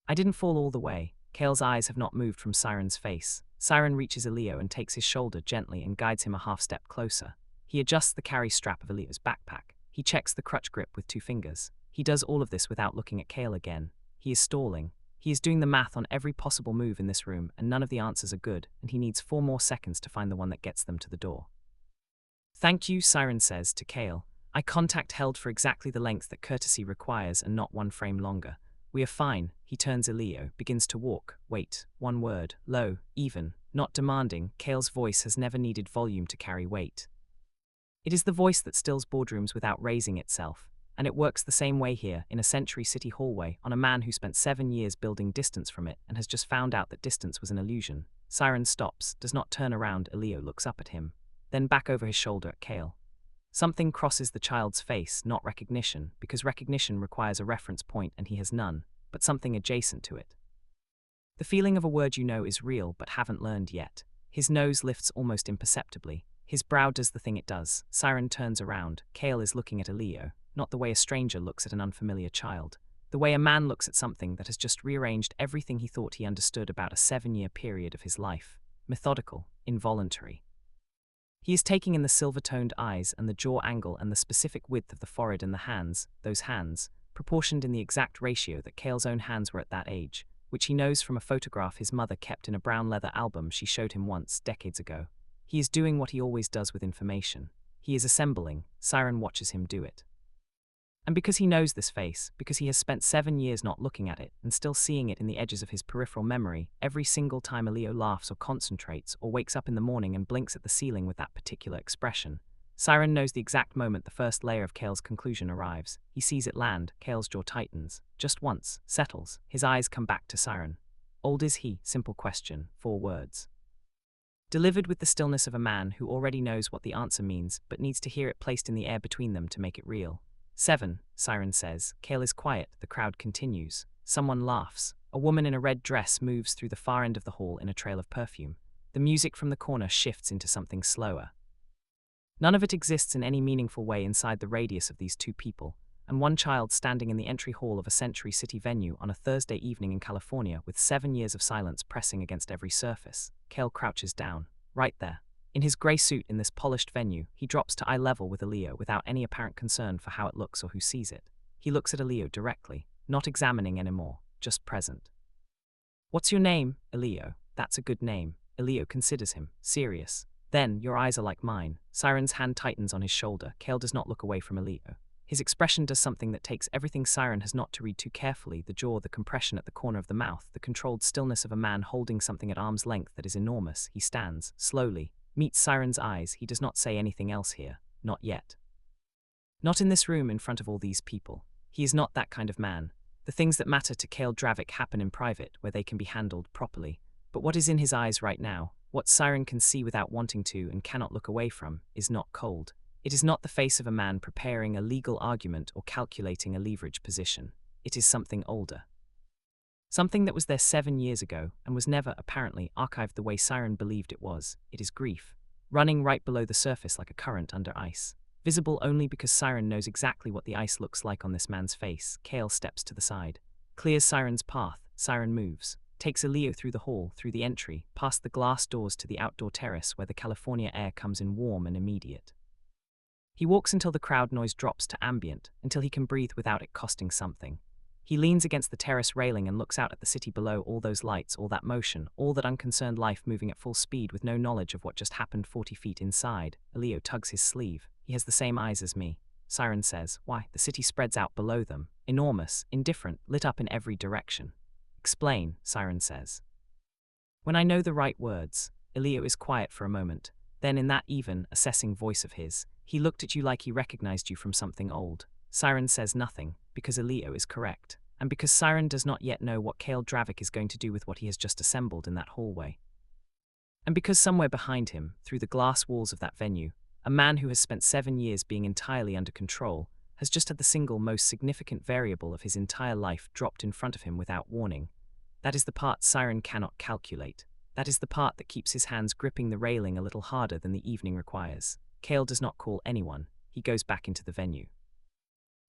I didn't fall all the way. Kale's eyes have not moved from Siren's face. Siren reaches Elio and takes his shoulder gently and guides him a half step closer. He adjusts the carry strap of Elio's backpack. He checks the crutch grip with 2 fingers. He does all of this without looking at Kale again. He is stalling. He is doing the math on every possible move in this room, and none of the answers are good, and he needs 4 more seconds to find the one that gets them to the door. Thank you, Siren says to Kale. Eye contact held for exactly the length that courtesy requires and not 1 frame longer. We are fine. He turns Elio, begins to walk. Wait, 1 word, low, even, not demanding. Kale's voice has never needed volume to carry weight. It is the voice that stills boardrooms without raising itself. And it works the same way here, in a Century City hallway, on a man who spent 7 years building distance from it and has just found out that distance was an illusion. Siren stops, does not turn around. Elio looks up at him, then back over his shoulder at Kale. Something crosses the child's face, not recognition, because recognition requires a reference point and he has none, but something adjacent to it. The feeling of a word you know is real but haven't learned yet. His nose lifts almost imperceptibly. His brow does the thing it does. Siren turns around. Kale is looking at Elio. Not the way a stranger looks at an unfamiliar child. The way a man looks at something that has just rearranged everything he thought he understood about a 7-year period of his life. Methodical, involuntary. He is taking in the silver-toned eyes and the jaw angle and the specific width of the forehead and the hands, those hands, proportioned in the exact ratio that Kale's own hands were at that age, which he knows from a photograph his mother kept in a brown leather album she showed him once, decades ago. He is doing what he always does with information. He is assembling. Siren watches him do it. And because he knows this face, because he has spent 7 years not looking at it and still seeing it in the edges of his peripheral memory, every single time Elio laughs or concentrates or wakes up in the morning and blinks at the ceiling with that particular expression, Siren knows the exact moment the first layer of Kale's conclusion arrives. He sees it land. Kale's jaw tightens. Just once. Settles. His eyes come back to Siren. Old is he? Simple question. 4 words. Delivered with the stillness of a man who already knows what the answer means but needs to hear it placed in the air between them to make it real. 7, Siren says. Kale is quiet. The crowd continues. Someone laughs. A woman in a red dress moves through the far end of the hall in a trail of perfume. The music from the corner shifts into something slower. None of it exists in any meaningful way inside the radius of these 2 people, and 1 child standing in the entry hall of a Century City venue on a Thursday evening in California with 7 years of silence pressing against every surface. Kale crouches down. Right there. In his grey suit in this polished venue, he drops to eye level with Elio without any apparent concern for how it looks or who sees it. He looks at Elio directly, not examining anymore, just present. What's your name, Elio? That's a good name. Elio considers him, serious. Then, your eyes are like mine. Siren's hand tightens on his shoulder. Kale does not look away from Elio. His expression does something that takes everything Siren has not to read too carefully: the jaw, the compression at the corner of the mouth, the controlled stillness of a man holding something at arm's length that is enormous. He stands, slowly, meets Siren's eyes. He does not say anything else here, not yet. Not in this room, in front of all these people. He is not that kind of man. The things that matter to Kale Dravik happen in private, where they can be handled properly. But what is in his eyes right now, what Siren can see without wanting to and cannot look away from, is not cold. It is not the face of a man preparing a legal argument or calculating a leverage position. It is something older. Something that was there 7 years ago and was never, apparently, archived the way Siren believed it was. It is grief, running right below the surface like a current under ice. Visible only because Siren knows exactly what the ice looks like on this man's face. Kale steps to the side, clears Siren's path. Siren moves, takes Elio through the hall, through the entry, past the glass doors to the outdoor terrace where the California air comes in warm and immediate. He walks until the crowd noise drops to ambient, until he can breathe without it costing something. He leans against the terrace railing and looks out at the city below, all those lights, all that motion, all that unconcerned life moving at full speed with no knowledge of what just happened 40 feet inside. Elio tugs his sleeve. He has the same eyes as me. Siren says, why, the city spreads out below them, enormous, indifferent, lit up in every direction. Explain, Siren says. When I know the right words. Elio is quiet for a moment. Then in that even, assessing voice of his, he looked at you like he recognized you from something old. Siren says nothing, because Elio is correct, and because Siren does not yet know what Kale Dravik is going to do with what he has just assembled in that hallway. And because somewhere behind him, through the glass walls of that venue, a man who has spent 7 years being entirely under control, has just had the single most significant variable of his entire life dropped in front of him without warning. That is the part Siren cannot calculate. That is the part that keeps his hands gripping the railing a little harder than the evening requires. Kale does not call anyone. He goes back into the venue.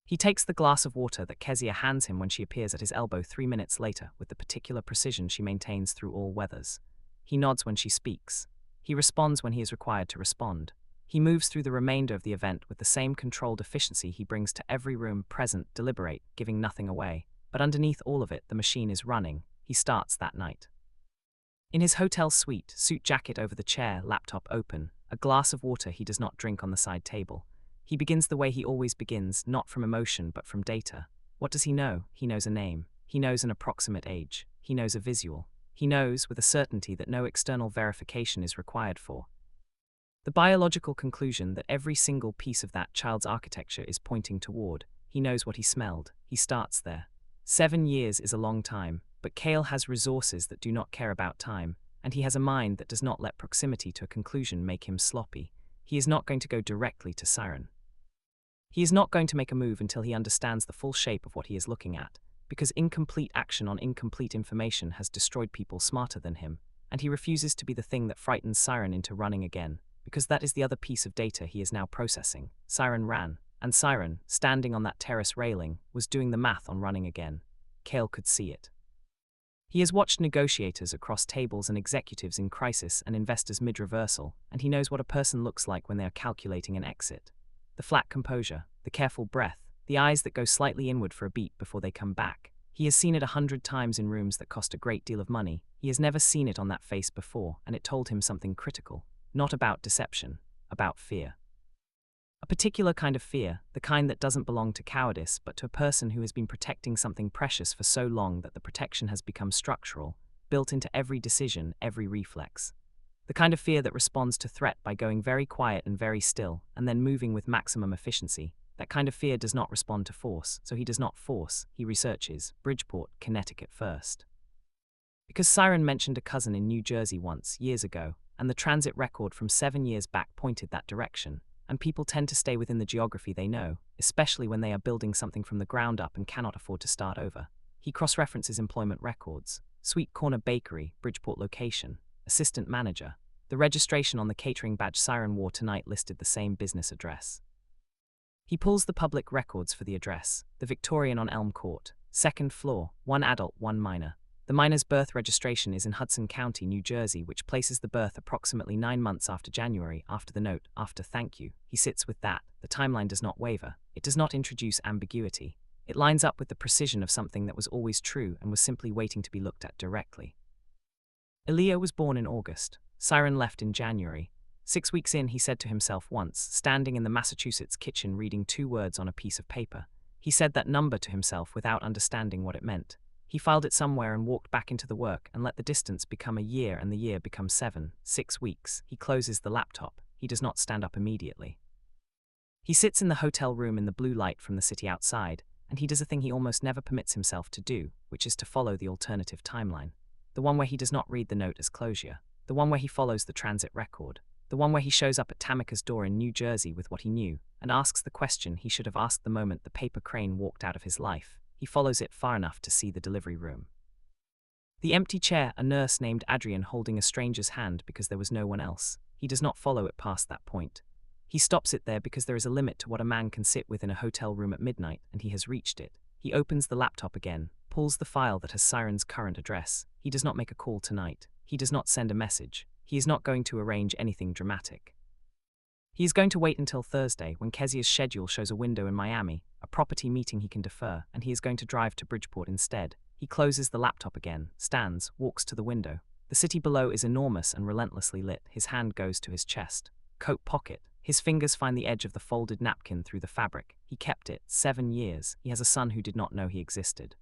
He takes the glass of water that Kezia hands him when she appears at his elbow 3 minutes later, with the particular precision she maintains through all weathers. He nods when she speaks. He responds when he is required to respond. He moves through the remainder of the event with the same controlled efficiency he brings to every room present, deliberate, giving nothing away. But underneath all of it, the machine is running. He starts that night. In his hotel suite, suit jacket over the chair, laptop open, a glass of water he does not drink on the side table. He begins the way he always begins, not from emotion but from data. What does he know? He knows a name. He knows an approximate age. He knows a visual. He knows, with a certainty that no external verification is required for, the biological conclusion that every single piece of that child's architecture is pointing toward. He knows what he smelled. He starts there. 7 years is a long time, but Kale has resources that do not care about time, and he has a mind that does not let proximity to a conclusion make him sloppy. He is not going to go directly to Siren. He is not going to make a move until he understands the full shape of what he is looking at, because incomplete action on incomplete information has destroyed people smarter than him, and he refuses to be the thing that frightens Siren into running again, because that is the other piece of data he is now processing. Siren ran, and Siren, standing on that terrace railing, was doing the math on running again. Kale could see it. He has watched negotiators across tables and executives in crisis and investors mid-reversal, and he knows what a person looks like when they are calculating an exit. The flat composure, the careful breath, the eyes that go slightly inward for a beat before they come back. He has seen it 100 times in rooms that cost a great deal of money. He has never seen it on that face before, and it told him something critical. Not about deception, about fear. A particular kind of fear, the kind that doesn't belong to cowardice but to a person who has been protecting something precious for so long that the protection has become structural, built into every decision, every reflex. The kind of fear that responds to threat by going very quiet and very still, and then moving with maximum efficiency. That kind of fear does not respond to force, so he does not force. He researches Bridgeport, Connecticut first. Because Siren mentioned a cousin in New Jersey once, years ago, and the transit record from 7 years back pointed that direction, and people tend to stay within the geography they know, especially when they are building something from the ground up and cannot afford to start over. He cross-references employment records. Sweet Corner Bakery, Bridgeport location. Assistant manager. The registration on the catering badge Siren wore tonight listed the same business address. He pulls the public records for the address. The Victorian on Elm Court. 2nd floor, 1 adult, 1 minor. The minor's birth registration is in Hudson County, New Jersey, which places the birth approximately 9 months after January, after the note, after thank you. He sits with that. The timeline does not waver. It does not introduce ambiguity. It lines up with the precision of something that was always true and was simply waiting to be looked at directly. Elio was born in August. Siren left in January. 6 weeks in, he said to himself once, standing in the Massachusetts kitchen reading 2 words on a piece of paper. He said that number to himself without understanding what it meant. He filed it somewhere and walked back into the work and let the distance become a year and the year become 6 weeks. He closes the laptop. He does not stand up immediately. He sits in the hotel room in the blue light from the city outside, and he does a thing he almost never permits himself to do, which is to follow the alternative timeline. The one where he does not read the note as closure. The one where he follows the transit record. The one where he shows up at Tamika's door in New Jersey with what he knew, and asks the question he should have asked the moment the paper crane walked out of his life. He follows it far enough to see the delivery room. The empty chair, a nurse named Adrian holding a stranger's hand because there was no one else. He does not follow it past that point. He stops it there because there is a limit to what a man can sit with in a hotel room at midnight, and he has reached it. He opens the laptop again, pulls the file that has Siren's current address. He does not make a call tonight. He does not send a message. He is not going to arrange anything dramatic. He is going to wait until Thursday, when Kezia's schedule shows a window in Miami, a property meeting he can defer, and he is going to drive to Bridgeport instead. He closes the laptop again, stands, walks to the window. The city below is enormous and relentlessly lit. His hand goes to his chest. Coat pocket. His fingers find the edge of the folded napkin through the fabric. He kept it 7 years. He has a son who did not know he existed.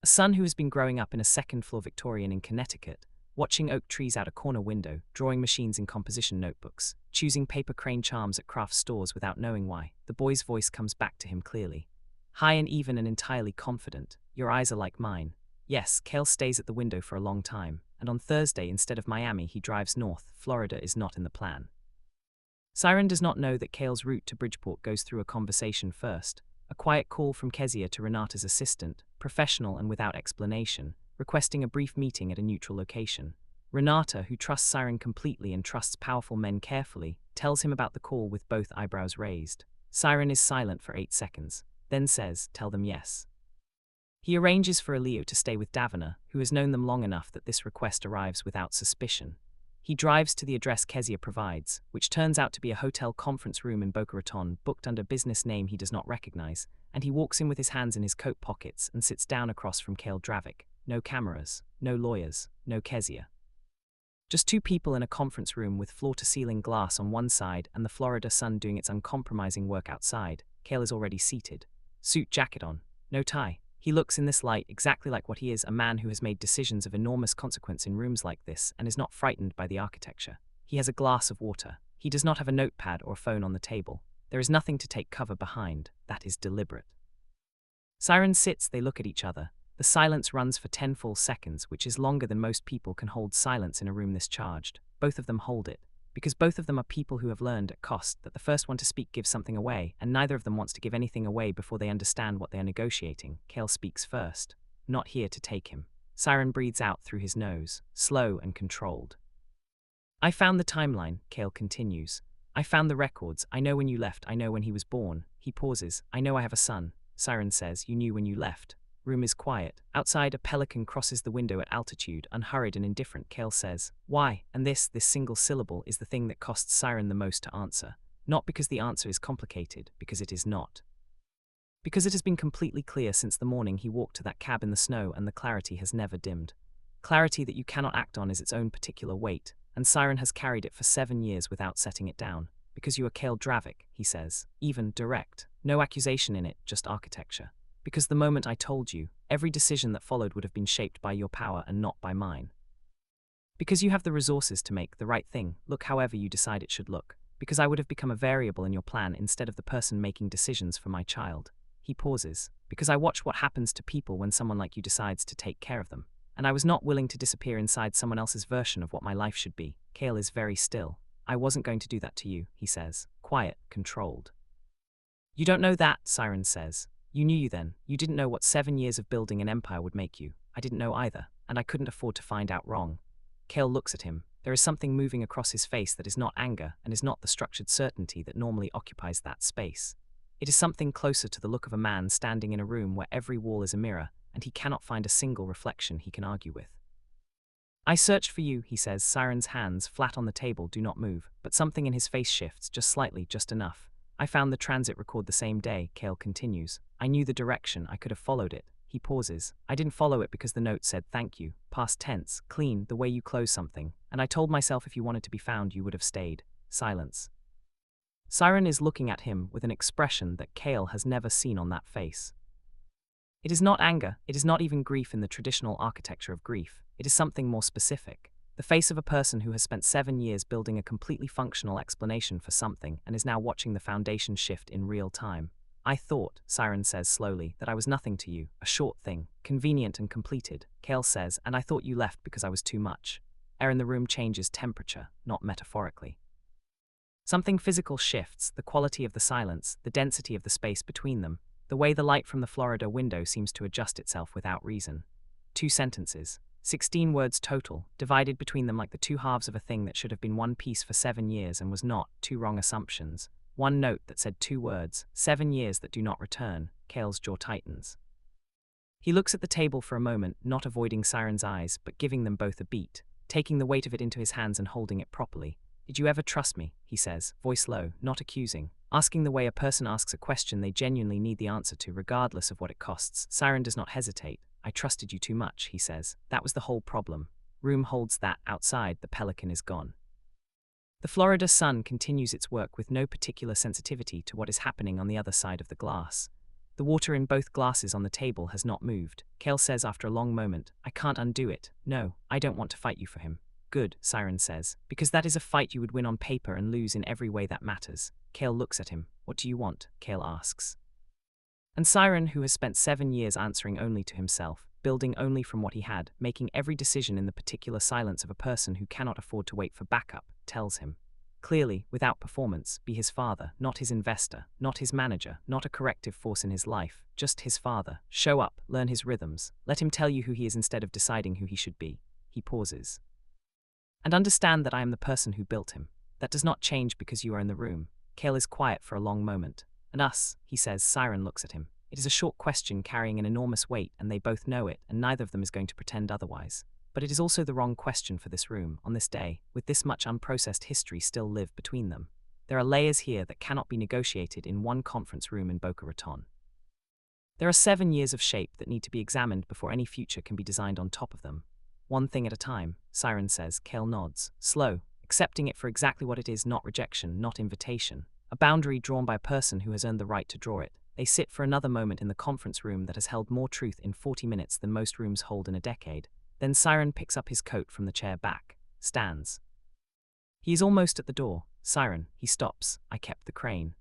A son who has been growing up in a second-floor Victorian in Connecticut, watching oak trees out a corner window, drawing machines in composition notebooks, choosing paper crane charms at craft stores without knowing why. The boy's voice comes back to him clearly. High and even and entirely confident. Your eyes are like mine. Yes, Cale stays at the window for a long time, and on Thursday, instead of Miami, he drives north. Florida is not in the plan. Siren does not know that Cale's route to Bridgeport goes through a conversation first, a quiet call from Kezia to Renata's assistant, professional and without explanation, requesting a brief meeting at a neutral location. Renata, who trusts Siren completely and trusts powerful men carefully, tells him about the call with both eyebrows raised. Siren is silent for 8 seconds, then says, "Tell them yes." He arranges for Elio to stay with Davina, who has known them long enough that this request arrives without suspicion. He drives to the address Kezia provides, which turns out to be a hotel conference room in Boca Raton, booked under business name he does not recognize, and he walks in with his hands in his coat pockets and sits down across from Cale Dravic. No cameras, no lawyers, no Kezia. Just 2 people in a conference room with floor-to-ceiling glass on one side and the Florida sun doing its uncompromising work outside. Cale is already seated. Suit jacket on. No tie. He looks in this light exactly like what he is, a man who has made decisions of enormous consequence in rooms like this and is not frightened by the architecture. He has a glass of water. He does not have a notepad or a phone on the table. There is nothing to take cover behind. That is deliberate. Siren sits, they look at each other. The silence runs for 10 full seconds, which is longer than most people can hold silence in a room this charged. Both of them hold it, because both of them are people who have learned at cost that the first one to speak gives something away, and neither of them wants to give anything away before they understand what they are negotiating. Cale speaks first. Not here to take him. Siren breathes out through his nose, slow and controlled. I found the timeline, Cale continues. I found the records. I know when you left. I know when he was born. He pauses. I know I have a son. Siren says, you knew when you left. Room is quiet. Outside, a pelican crosses the window at altitude, unhurried and indifferent. Cale says, why? And this single syllable is the thing that costs Siren the most to answer. Not because the answer is complicated, because it is not. Because it has been completely clear since the morning he walked to that cab in the snow, and the clarity has never dimmed. Clarity that you cannot act on is its own particular weight, and Siren has carried it for 7 years without setting it down. Because you are Cale Dravic, he says, even direct. No accusation in it, just architecture. Because the moment I told you, every decision that followed would have been shaped by your power and not by mine. Because you have the resources to make the right thing look however you decide it should look. Because I would have become a variable in your plan instead of the person making decisions for my child. He pauses. Because I watch what happens to people when someone like you decides to take care of them. And I was not willing to disappear inside someone else's version of what my life should be. Cale is very still. I wasn't going to do that to you, he says. Quiet, controlled. You don't know that, Siren says. You knew you then. You didn't know what 7 years of building an empire would make you. I didn't know either, and I couldn't afford to find out wrong. Cale looks at him. There is something moving across his face that is not anger and is not the structured certainty that normally occupies that space. It is something closer to the look of a man standing in a room where every wall is a mirror, and he cannot find a single reflection he can argue with. I searched for you, he says. Siren's hands, flat on the table, do not move, but something in his face shifts, just slightly, just enough. I found the transit record the same day, Cale continues. I knew the direction, I could have followed it. He pauses. I didn't follow it because the note said thank you, past tense, clean, the way you close something, and I told myself if you wanted to be found you would have stayed. Silence. Siren is looking at him with an expression that Kale has never seen on that face. It is not anger, it is not even grief in the traditional architecture of grief, it is something more specific. The face of a person who has spent 7 years building a completely functional explanation for something and is now watching the foundation shift in real time. I thought, Siren says slowly, that I was nothing to you, a short thing, convenient and completed. Kale says, and I thought you left because I was too much. Air in the room changes temperature, not metaphorically. Something physical shifts, the quality of the silence, the density of the space between them, the way the light from the Florida window seems to adjust itself without reason. 2 sentences, 16 words total, divided between them like the 2 halves of a thing that should have been one piece for 7 years and was not, 2 wrong assumptions. 1 note that said 2 words, 7 years that do not return. Kale's jaw tightens. He looks at the table for a moment, not avoiding Siren's eyes, but giving them both a beat, taking the weight of it into his hands and holding it properly. Did you ever trust me? He says, voice low, not accusing, asking the way a person asks a question they genuinely need the answer to, regardless of what it costs. Siren does not hesitate. I trusted you too much, he says. That was the whole problem. Room holds that. Outside, the pelican is gone. The Florida sun continues its work with no particular sensitivity to what is happening on the other side of the glass. The water in both glasses on the table has not moved. Kale says after a long moment, I can't undo it. No, I don't want to fight you for him. Good, Siren says, because that is a fight you would win on paper and lose in every way that matters. Kale looks at him. What do you want? Kale asks. And Siren, who has spent 7 years answering only to himself, building only from what he had, making every decision in the particular silence of a person who cannot afford to wait for backup, tells him. Clearly, without performance, be his father, not his investor, not his manager, not a corrective force in his life, just his father. Show up, learn his rhythms, let him tell you who he is instead of deciding who he should be. He pauses. And understand that I am the person who built him. That does not change because you are in the room. Kale is quiet for a long moment. And us, he says. Siren looks at him. It is a short question carrying an enormous weight, and they both know it, and neither of them is going to pretend otherwise. But it is also the wrong question for this room, on this day, with this much unprocessed history still lived between them. There are layers here that cannot be negotiated in one conference room in Boca Raton. There are 7 years of shape that need to be examined before any future can be designed on top of them. One thing at a time, Siren says. Kale nods, slow, accepting it for exactly what it is, not rejection, not invitation. A boundary drawn by a person who has earned the right to draw it. They sit for another moment in the conference room that has held more truth in 40 minutes than most rooms hold in a decade. Then Siren picks up his coat from the chair back, stands. He is almost at the door. Siren, he stops. I kept the crane.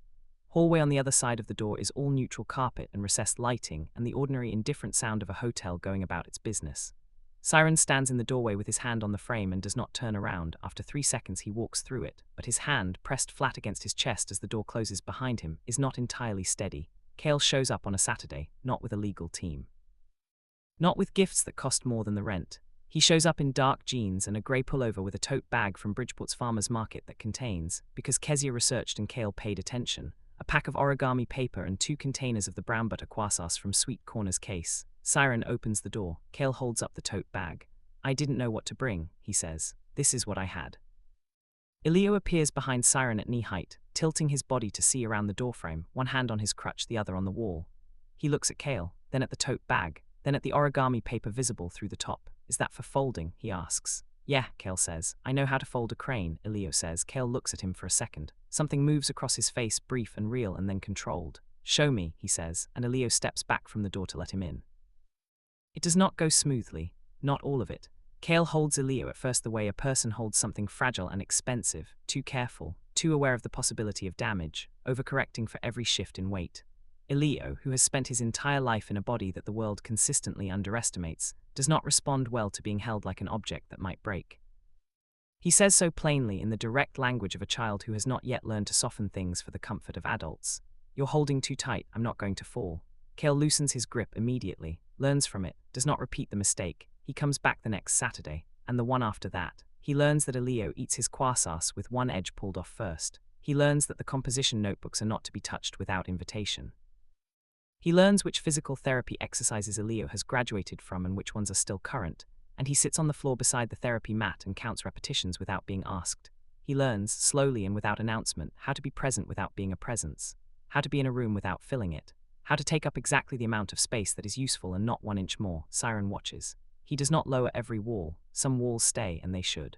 Hallway on the other side of the door is all neutral carpet and recessed lighting and the ordinary indifferent sound of a hotel going about its business. Siren stands in the doorway with his hand on the frame and does not turn around. After 3 seconds he walks through it, but his hand, pressed flat against his chest as the door closes behind him, is not entirely steady. Kale shows up on a Saturday, not with a legal team. Not with gifts that cost more than the rent. He shows up in dark jeans and a grey pullover with a tote bag from Bridgeport's farmer's market that contains, because Kezia researched and Kale paid attention, a pack of origami paper and 2 containers of the brown butter croissants from Sweet Corner's case. Siren opens the door. Kale holds up the tote bag. I didn't know what to bring, he says. This is what I had. Elio appears behind Siren at knee height, tilting his body to see around the doorframe, one hand on his crutch, the other on the wall. He looks at Kale, then at the tote bag, then at the origami paper visible through the top. Is that for folding? He asks. Yeah, Kale says. I know how to fold a crane, Elio says. Kale looks at him for a second. Something moves across his face, brief and real and then controlled. Show me, he says, and Elio steps back from the door to let him in. It does not go smoothly, not all of it. Kale holds Elio at first the way a person holds something fragile and expensive, too careful, too aware of the possibility of damage, overcorrecting for every shift in weight. Elio, who has spent his entire life in a body that the world consistently underestimates, does not respond well to being held like an object that might break. He says so plainly in the direct language of a child who has not yet learned to soften things for the comfort of adults. You're holding too tight, I'm not going to fall. Kale loosens his grip immediately, learns from it, does not repeat the mistake. He comes back the next Saturday, and the one after that. He learns that Elio eats his croissants with one edge pulled off first. He learns that the composition notebooks are not to be touched without invitation. He learns which physical therapy exercises Elio has graduated from and which ones are still current, and he sits on the floor beside the therapy mat and counts repetitions without being asked. He learns, slowly and without announcement, how to be present without being a presence, how to be in a room without filling it, How to take up exactly the amount of space that is useful and not 1 inch more. Siren watches. He does not lower every wall. Some walls stay, and they should.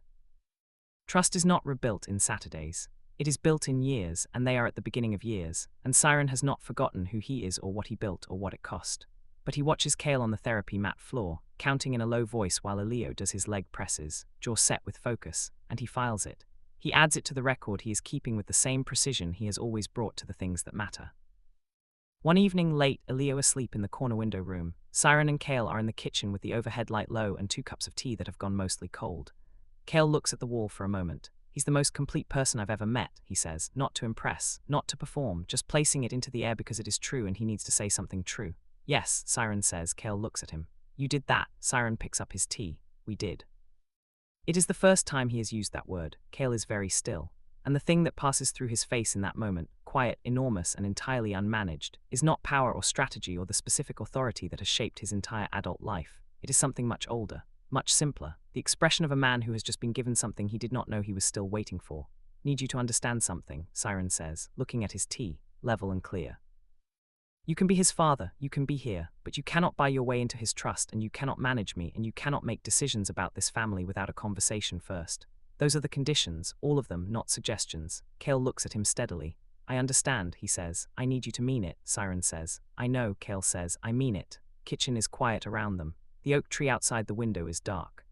Trust is not rebuilt in Saturdays. It is built in years, and they are at the beginning of years, and Siren has not forgotten who he is or what he built or what it cost. But he watches Kale on the therapy mat floor, counting in a low voice while Elio does his leg presses, jaw set with focus, and he files it. He adds it to the record he is keeping with the same precision he has always brought to the things that matter. One evening late, Elio asleep in the corner window room. Siren and Kale are in the kitchen with the overhead light low and 2 cups of tea that have gone mostly cold. Kale looks at the wall for a moment. He's the most complete person I've ever met, he says, not to impress, not to perform, just placing it into the air because it is true and he needs to say something true. Yes, Siren says. Kale looks at him. You did that. Siren picks up his tea. We did. It is the first time he has used that word. Kale is very still. And the thing that passes through his face in that moment, quiet, enormous, and entirely unmanaged, is not power or strategy or the specific authority that has shaped his entire adult life. It is something much older, much simpler, the expression of a man who has just been given something he did not know he was still waiting for. Need you to understand something, Siren says, looking at his tea, level and clear. You can be his father, you can be here, but you cannot buy your way into his trust, and you cannot manage me, and you cannot make decisions about this family without a conversation first. Those are the conditions, all of them, not suggestions. Kale looks at him steadily. I understand, he says. I need you to mean it, Siren says. I know, Kale says. I mean it. Kitchen is quiet around them. The oak tree outside the window is dark.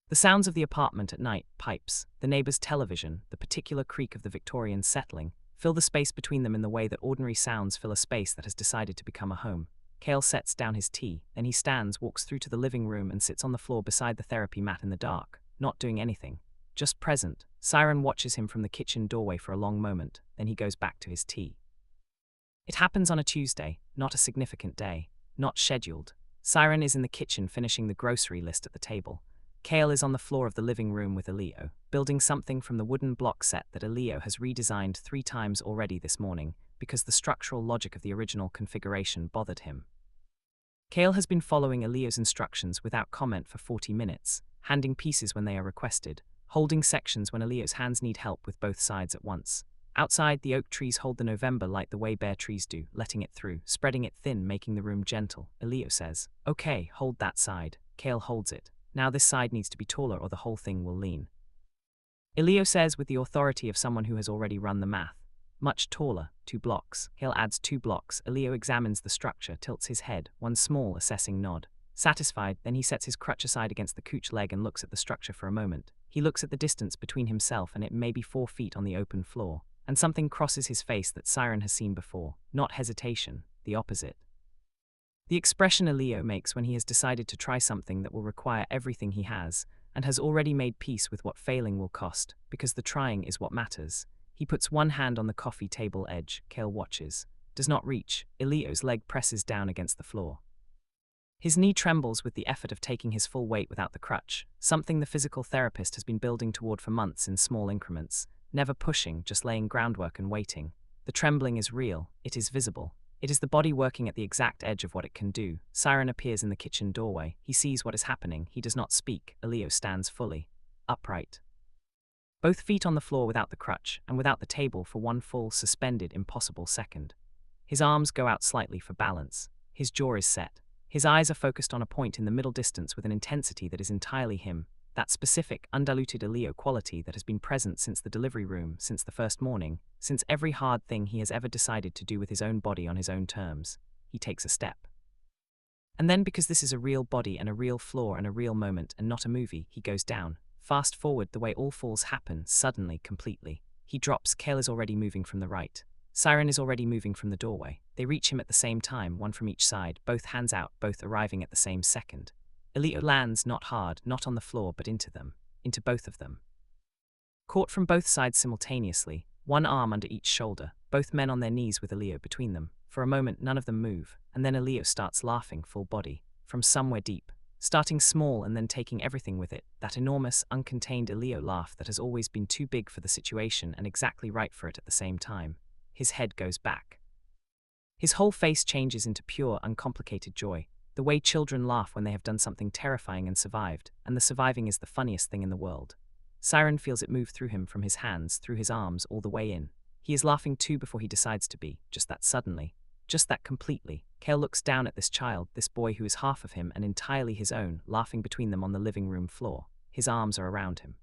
The sounds of the apartment at night, pipes, the neighbor's television, the particular creak of the Victorian settling, fill the space between them in the way that ordinary sounds fill a space that has decided to become a home. Kale sets down his tea, then he stands, walks through to the living room and sits on the floor beside the therapy mat in the dark, not doing anything. Just present. Siren watches him from the kitchen doorway for a long moment, then he goes back to his tea. It happens on a Tuesday, not a significant day, not scheduled. Siren is in the kitchen finishing the grocery list at the table. Kale is on the floor of the living room with Elio, building something from the wooden block set that Elio has redesigned 3 times already this morning because the structural logic of the original configuration bothered him. Kale has been following Elio's instructions without comment for 40 minutes, handing pieces when they are requested, holding sections when Elio's hands need help with both sides at once. Outside, the oak trees hold the November light the way bare trees do, letting it through, spreading it thin, making the room gentle. Elio says, okay, hold that side. Kale holds it. Now this side needs to be taller or the whole thing will lean. Elio says with the authority of someone who has already run the math. Much taller, 2 blocks. Kale adds 2 blocks. Elio examines the structure, tilts his head, one small, assessing nod. Satisfied, then he sets his crutch aside against the couch leg and looks at the structure for a moment. He looks at the distance between himself and it may be 4 feet on the open floor, and something crosses his face that Siren has seen before. Not hesitation, the opposite. The expression Elio makes when he has decided to try something that will require everything he has, and has already made peace with what failing will cost, because the trying is what matters. He puts one hand on the coffee table edge. Kale watches. Does not reach. Elio's leg presses down against the floor. His knee trembles with the effort of taking his full weight without the crutch, something the physical therapist has been building toward for months in small increments, never pushing, just laying groundwork and waiting. The trembling is real, it is visible. It is the body working at the exact edge of what it can do. Siren appears in the kitchen doorway. He sees what is happening. He does not speak. Elio stands fully upright. Both feet on the floor without the crutch, and without the table for one full, suspended, impossible second. His arms go out slightly for balance. His jaw is set. His eyes are focused on a point in the middle distance with an intensity that is entirely him, that specific, undiluted Elio quality that has been present since the delivery room, since the first morning, since every hard thing he has ever decided to do with his own body on his own terms. He takes a step. And then, because this is a real body and a real floor and a real moment and not a movie, he goes down. Fast forward the way all falls happen, suddenly, completely. He drops. Kale is already moving from the right. Siren is already moving from the doorway. They reach him at the same time, one from each side, both hands out, both arriving at the same second. Elio lands not hard, not on the floor, but into them, into both of them. Caught from both sides simultaneously, one arm under each shoulder, both men on their knees with Elio between them. For a moment none of them move, and then Elio starts laughing full body, from somewhere deep, starting small and then taking everything with it, that enormous, uncontained Elio laugh that has always been too big for the situation and exactly right for it at the same time. His head goes back. His whole face changes into pure, uncomplicated joy, the way children laugh when they have done something terrifying and survived, and the surviving is the funniest thing in the world. Siren feels it move through him from his hands, through his arms, all the way in. He is laughing too before he decides to be, just that suddenly. Just that completely. Kale looks down at this child, this boy who is half of him and entirely his own, laughing between them on the living room floor. His arms are around him.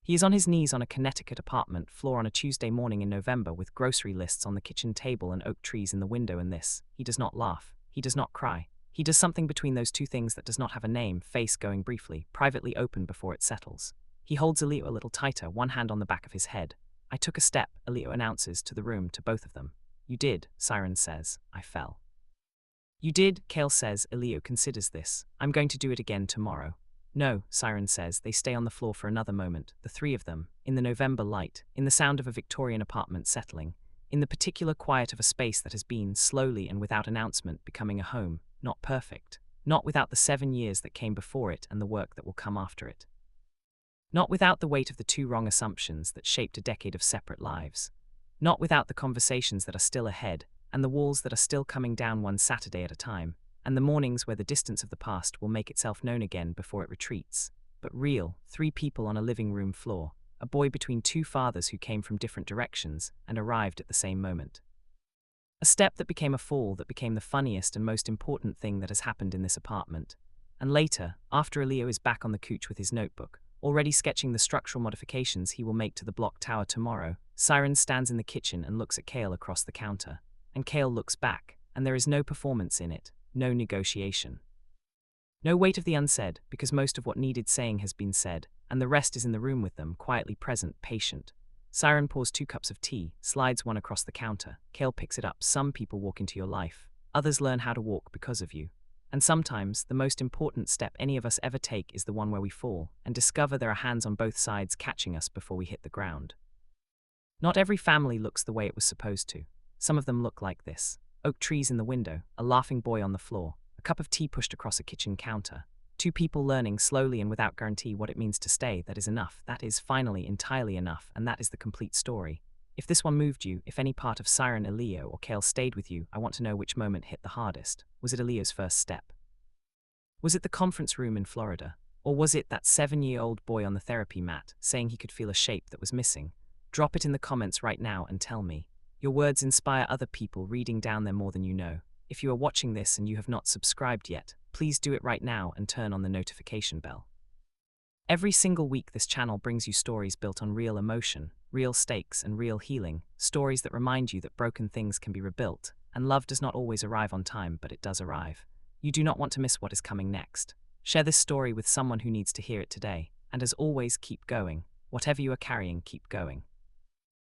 He is on his knees on a Connecticut apartment floor on a Tuesday morning in November with grocery lists on the kitchen table and oak trees in the window, and this. He does not laugh. He does not cry. He does something between those two things that does not have a name, face going briefly, privately open before it settles. He holds Elio a little tighter, one hand on the back of his head. I took a step, Elio announces to the room, to both of them. You did, Siren says. I fell. You did, Kale says. Elio considers this. I'm going to do it again tomorrow. No, Siren says. They stay on the floor for another moment, the three of them, in the November light, in the sound of a Victorian apartment settling, in the particular quiet of a space that has been, slowly and without announcement, becoming a home, not perfect, not without the 7 years that came before it and the work that will come after it. Not without the weight of the two wrong assumptions that shaped a decade of separate lives. Not without the conversations that are still ahead, and the walls that are still coming down one Saturday at a time, and the mornings where the distance of the past will make itself known again before it retreats. But real, three people on a living room floor, a boy between two fathers who came from different directions and arrived at the same moment. A step that became a fall that became the funniest and most important thing that has happened in this apartment. And later, after Elio is back on the couch with his notebook, already sketching the structural modifications he will make to the block tower tomorrow, Siren stands in the kitchen and looks at Kale across the counter. And Kale looks back, and there is no performance in it, no negotiation. No weight of the unsaid, because most of what needed saying has been said, and the rest is in the room with them, quietly present, patient. Siren pours 2 cups of tea, slides one across the counter. Kale picks it up. Some people walk into your life. Others learn how to walk because of you. And sometimes, the most important step any of us ever take is the one where we fall, and discover there are hands on both sides catching us before we hit the ground. Not every family looks the way it was supposed to. Some of them look like this. Oak trees in the window, a laughing boy on the floor, a cup of tea pushed across a kitchen counter. 2 people learning slowly and without guarantee what it means to stay. That is enough. That is finally entirely enough, and that is the complete story. If this one moved you, if any part of Siren, Elio, or Kale stayed with you, I want to know which moment hit the hardest. Was it Elio's first step? Was it the conference room in Florida? Or was it that 7-year-old boy on the therapy mat, saying he could feel a shape that was missing? Drop it in the comments right now and tell me. Your words inspire other people, reading down there more than you know. If you are watching this and you have not subscribed yet, please do it right now and turn on the notification bell. Every single week this channel brings you stories built on real emotion, real stakes and real healing, stories that remind you that broken things can be rebuilt, and love does not always arrive on time, but it does arrive. You do not want to miss what is coming next. Share this story with someone who needs to hear it today, and as always, keep going. Whatever you are carrying, keep going.